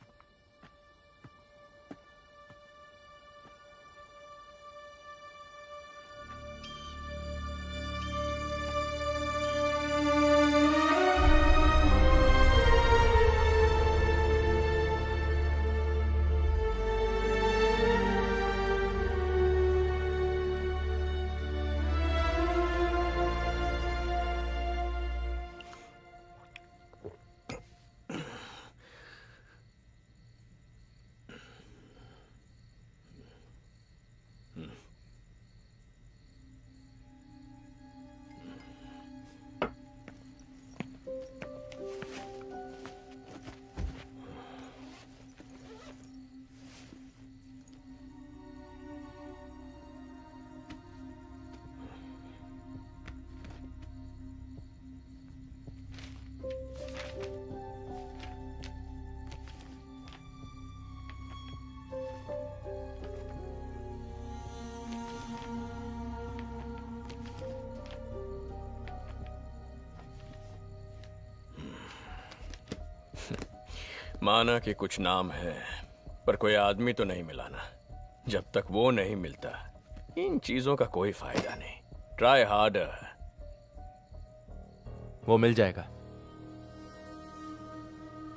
माना कि कुछ नाम है, पर कोई आदमी तो नहीं मिला ना। जब तक वो नहीं मिलता इन चीजों का कोई फायदा नहीं। Try harder. वो मिल जाएगा।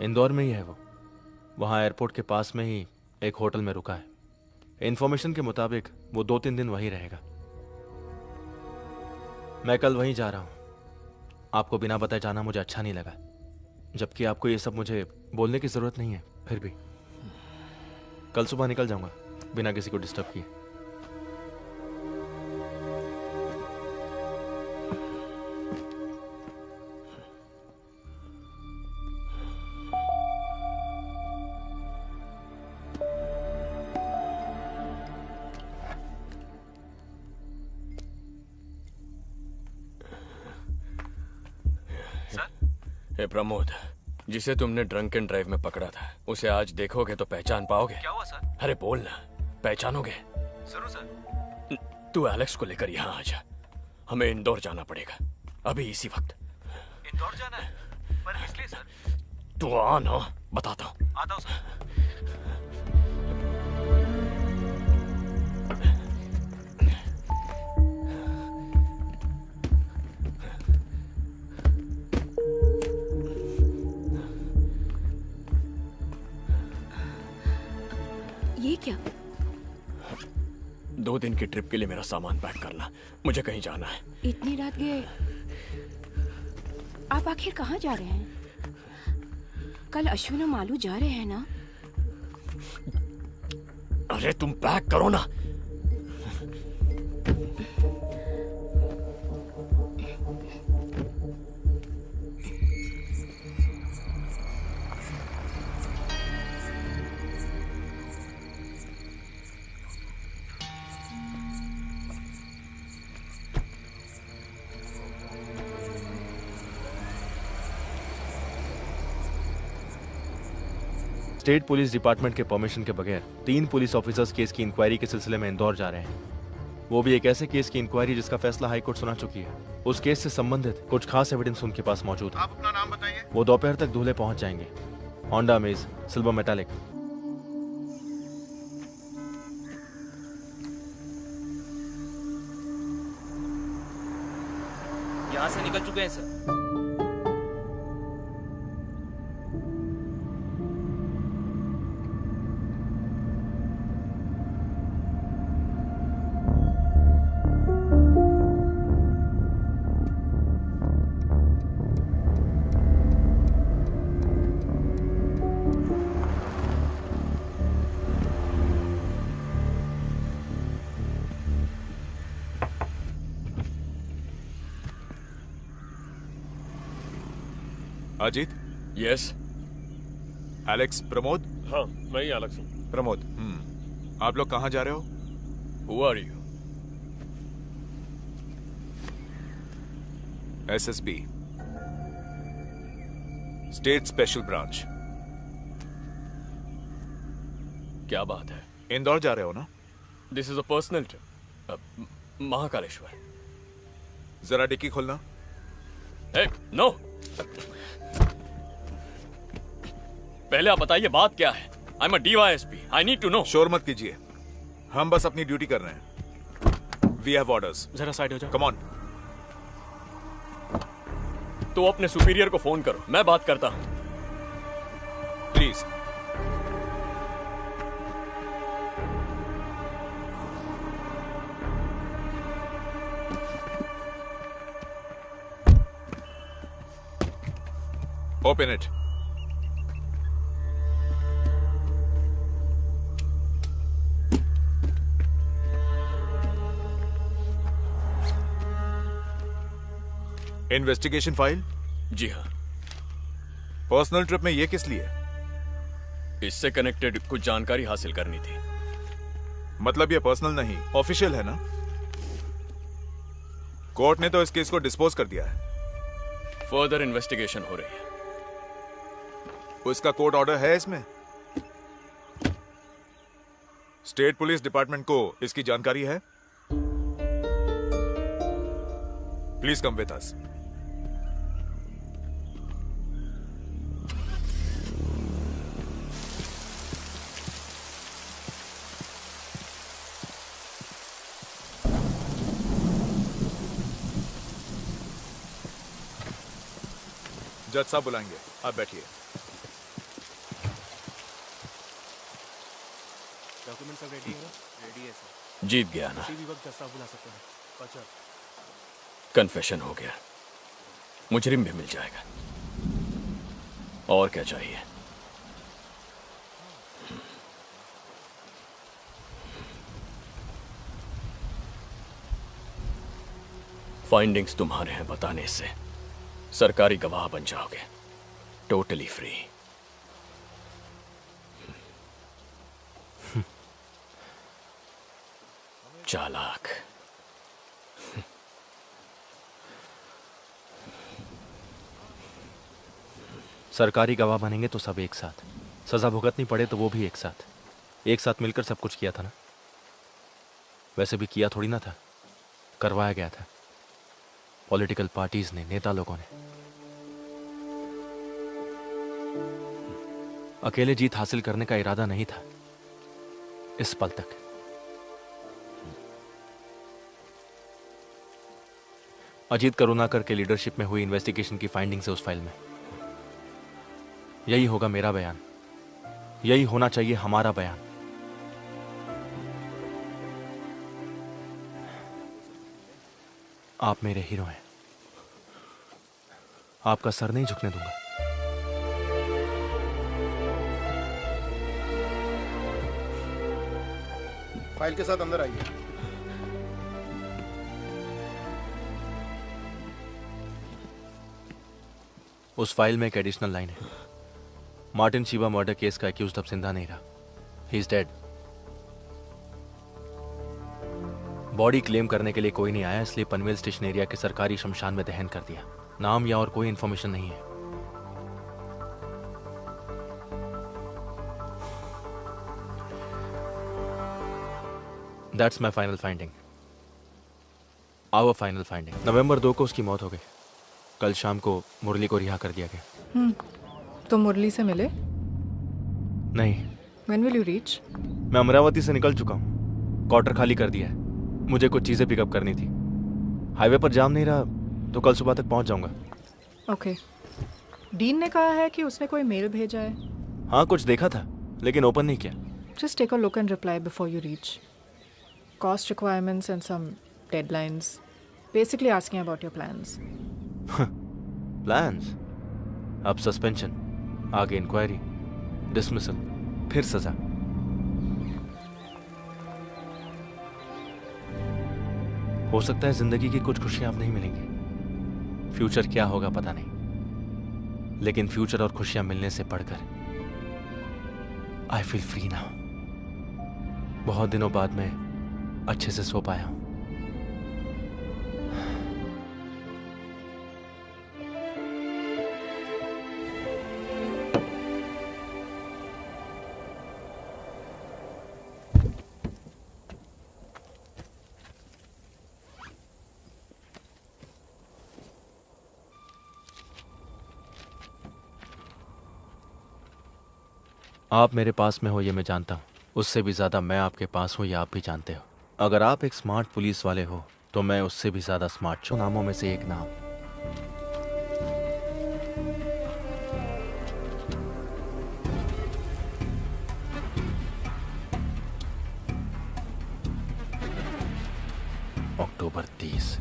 इंदौर में ही है वो। वहां एयरपोर्ट के पास में ही एक होटल में रुका है। इन्फॉर्मेशन के मुताबिक वो 2-3 दिन वहीं रहेगा। मैं कल वहीं जा रहा हूँ। आपको बिना बताए जाना मुझे अच्छा नहीं लगा, जबकि आपको ये सब मुझे बोलने की जरूरत नहीं है। फिर भी कल सुबह निकल जाऊंगा बिना किसी को डिस्टर्ब किए। हे प्रमोद, जिसे तुमने ड्रंक एंड ड्राइव में पकड़ा था, उसे आज देखोगे तो पहचान पाओगे? क्या हुआ सर? अरे बोल ना, पहचानोगे? जरूर सर। तू एलेक्स को लेकर यहाँ आ जा, हमें इंदौर जाना पड़ेगा अभी इसी वक्त। इंदौर जाना है? पर किस लिए सर? तू आ ना, बताता हूँ। आता हूँ सर। ये क्या? 2 दिन की ट्रिप के लिए मेरा सामान पैक करना, मुझे कहीं जाना है। इतनी रात गए? आप आखिर कहाँ जा रहे हैं? कल अश्विन और मालू जा रहे हैं ना? अरे तुम पैक करो ना। स्टेट पुलिस डिपार्टमेंट के परमिशन के बगैर 3 पुलिस ऑफिसर्स केस की इंक्वायरी के सिलसिले में इंदौर जा रहे हैं। वो भी एक ऐसे केस की इंक्वायरी जिसका फैसला हाई कोर्ट सुना चुकी है। उस केस से संबंधित कुछ खास एविडेंस उनके पास मौजूद है। आप अपना नाम बताइए। वो दोपहर तक धुले पहुंच जाएंगे। Honda amaze, silver metallic. यहाँ से निकल चुके हैं sir. Ajit? Yes. Alex Pramod? हाँ, मैं ही एलेक्स हूँ। प्रमोद, आप लोग कहाँ जा रहे हो? Who are you? SSB, state special branch. क्या बात है? इंदौर जा रहे हो ना? This is a personal trip. Mahakaleshwar. जरा डिक्की खोलना। नो। पहले आप बताइए बात क्या है? I am a DYSP। I need to know. शोर मत कीजिए, हम बस अपनी ड्यूटी कर रहे हैं। We have orders. जरा साइड हो जाओ। Come on. तो अपने सुपीरियर को फोन करो, मैं बात करता हूं। Please. Open it. Investigation file? जी हाँ। पर्सनल ट्रिप में ये किस लिए? इससे कनेक्टेड कुछ जानकारी हासिल करनी थी। मतलब ये पर्सनल नहीं, ऑफिशियल है ना? कोर्ट ने तो इस केस को डिस्पोज कर दिया है। फर्दर इन्वेस्टिगेशन हो रही है। उसका कोर्ट ऑर्डर है इसमें? स्टेट पुलिस डिपार्टमेंट को इसकी जानकारी है? Please come with us. जज साहब बुलाएंगे, आप बैठिए। डॉक्यूमेंट सब रेडी है ना? रेडी है सर। जीत गया ना? किसी भी वक्त जज साहब बुला सकते हैं। अच्छा। कन्फेशन हो गया, मुजरिम भी मिल जाएगा। और क्या चाहिए? फाइंडिंग्स तुम्हारे हैं बताने से सरकारी गवाह बन जाओगे, टोटली फ्री। चालाक। सरकारी गवाह बनेंगे तो सब एक साथ, सजा भुगतनी पड़े तो वो भी एक साथ मिलकर सब कुछ किया था ना। वैसे भी किया थोड़ी ना था, करवाया गया था पॉलिटिकल पार्टीज ने, नेता लोगों ने। अकेले जीत हासिल करने का इरादा नहीं था इस पल तक। अजीत करुणाकर के लीडरशिप में हुई इन्वेस्टिगेशन की फाइंडिंग से उस फाइल में यही होगा मेरा बयान, यही होना चाहिए हमारा बयान। आप मेरे हीरो हैं, आपका सर नहीं झुकने दूंगा। फाइल के साथ अंदर आइए। उस फाइल में एक एडिशनल लाइन है, मार्टिन शिवा मर्डर केस का एक्यूज्ड अब जिंदा नहीं रहा, he is dead. Body claim करने के लिए कोई नहीं आया, इसलिए पनवेल स्टेशन एरिया के सरकारी शमशान में दहन कर दिया। नाम या और कोई इंफॉर्मेशन नहीं है। That's my final finding, our final finding. नवंबर 2 को उसकी मौत हो गई। कल शाम को मुरली को रिहा कर दिया गया। तो मुरली से मिले? नहीं। When will you reach? मैं अमरावती से निकल चुका हूँ, क्वार्टर खाली कर दिया है। मुझे कुछ चीजें पिकअप करनी थी। हाईवे पर जाम नहीं रहा तो कल सुबह तक पहुंच जाऊंगा। ओके। डीन ने कहा है कि उसने कोई मेल भेजा है। हाँ, कुछ देखा था लेकिन ओपन नहीं किया। Just take a look and reply before you reach. Cost requirements and some deadlines. Basically asking about your plans. Plans? अब सस्पेंशन, आगे इंक्वायरी, डिसमिसल, फिर सजा। हो सकता है जिंदगी की कुछ खुशियां अब नहीं मिलेंगी, फ्यूचर क्या होगा पता नहीं, लेकिन फ्यूचर और खुशियां मिलने से बढ़कर आई फील फ्री नाउ। बहुत दिनों बाद मैं अच्छे से सो पाया हूं। आप मेरे पास में हो ये मैं जानता हूँ, उससे भी ज़्यादा मैं आपके पास हूँ ये आप भी जानते हो। अगर आप एक स्मार्ट पुलिस वाले हो तो मैं उससे भी ज़्यादा स्मार्ट हूँ। नामों में से एक नाम, अक्टूबर 30।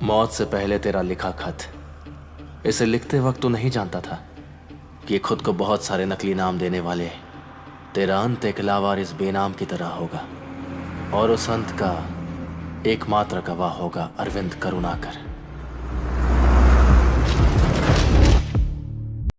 मौत से पहले तेरा लिखा खत, इसे लिखते वक्त तू नहीं जानता था कि खुद को बहुत सारे नकली नाम देने वाले तेरा अंत एक लावारिस बेनाम की तरह होगा, और उस अंत का एकमात्र गवाह होगा अरविंद करुणाकर।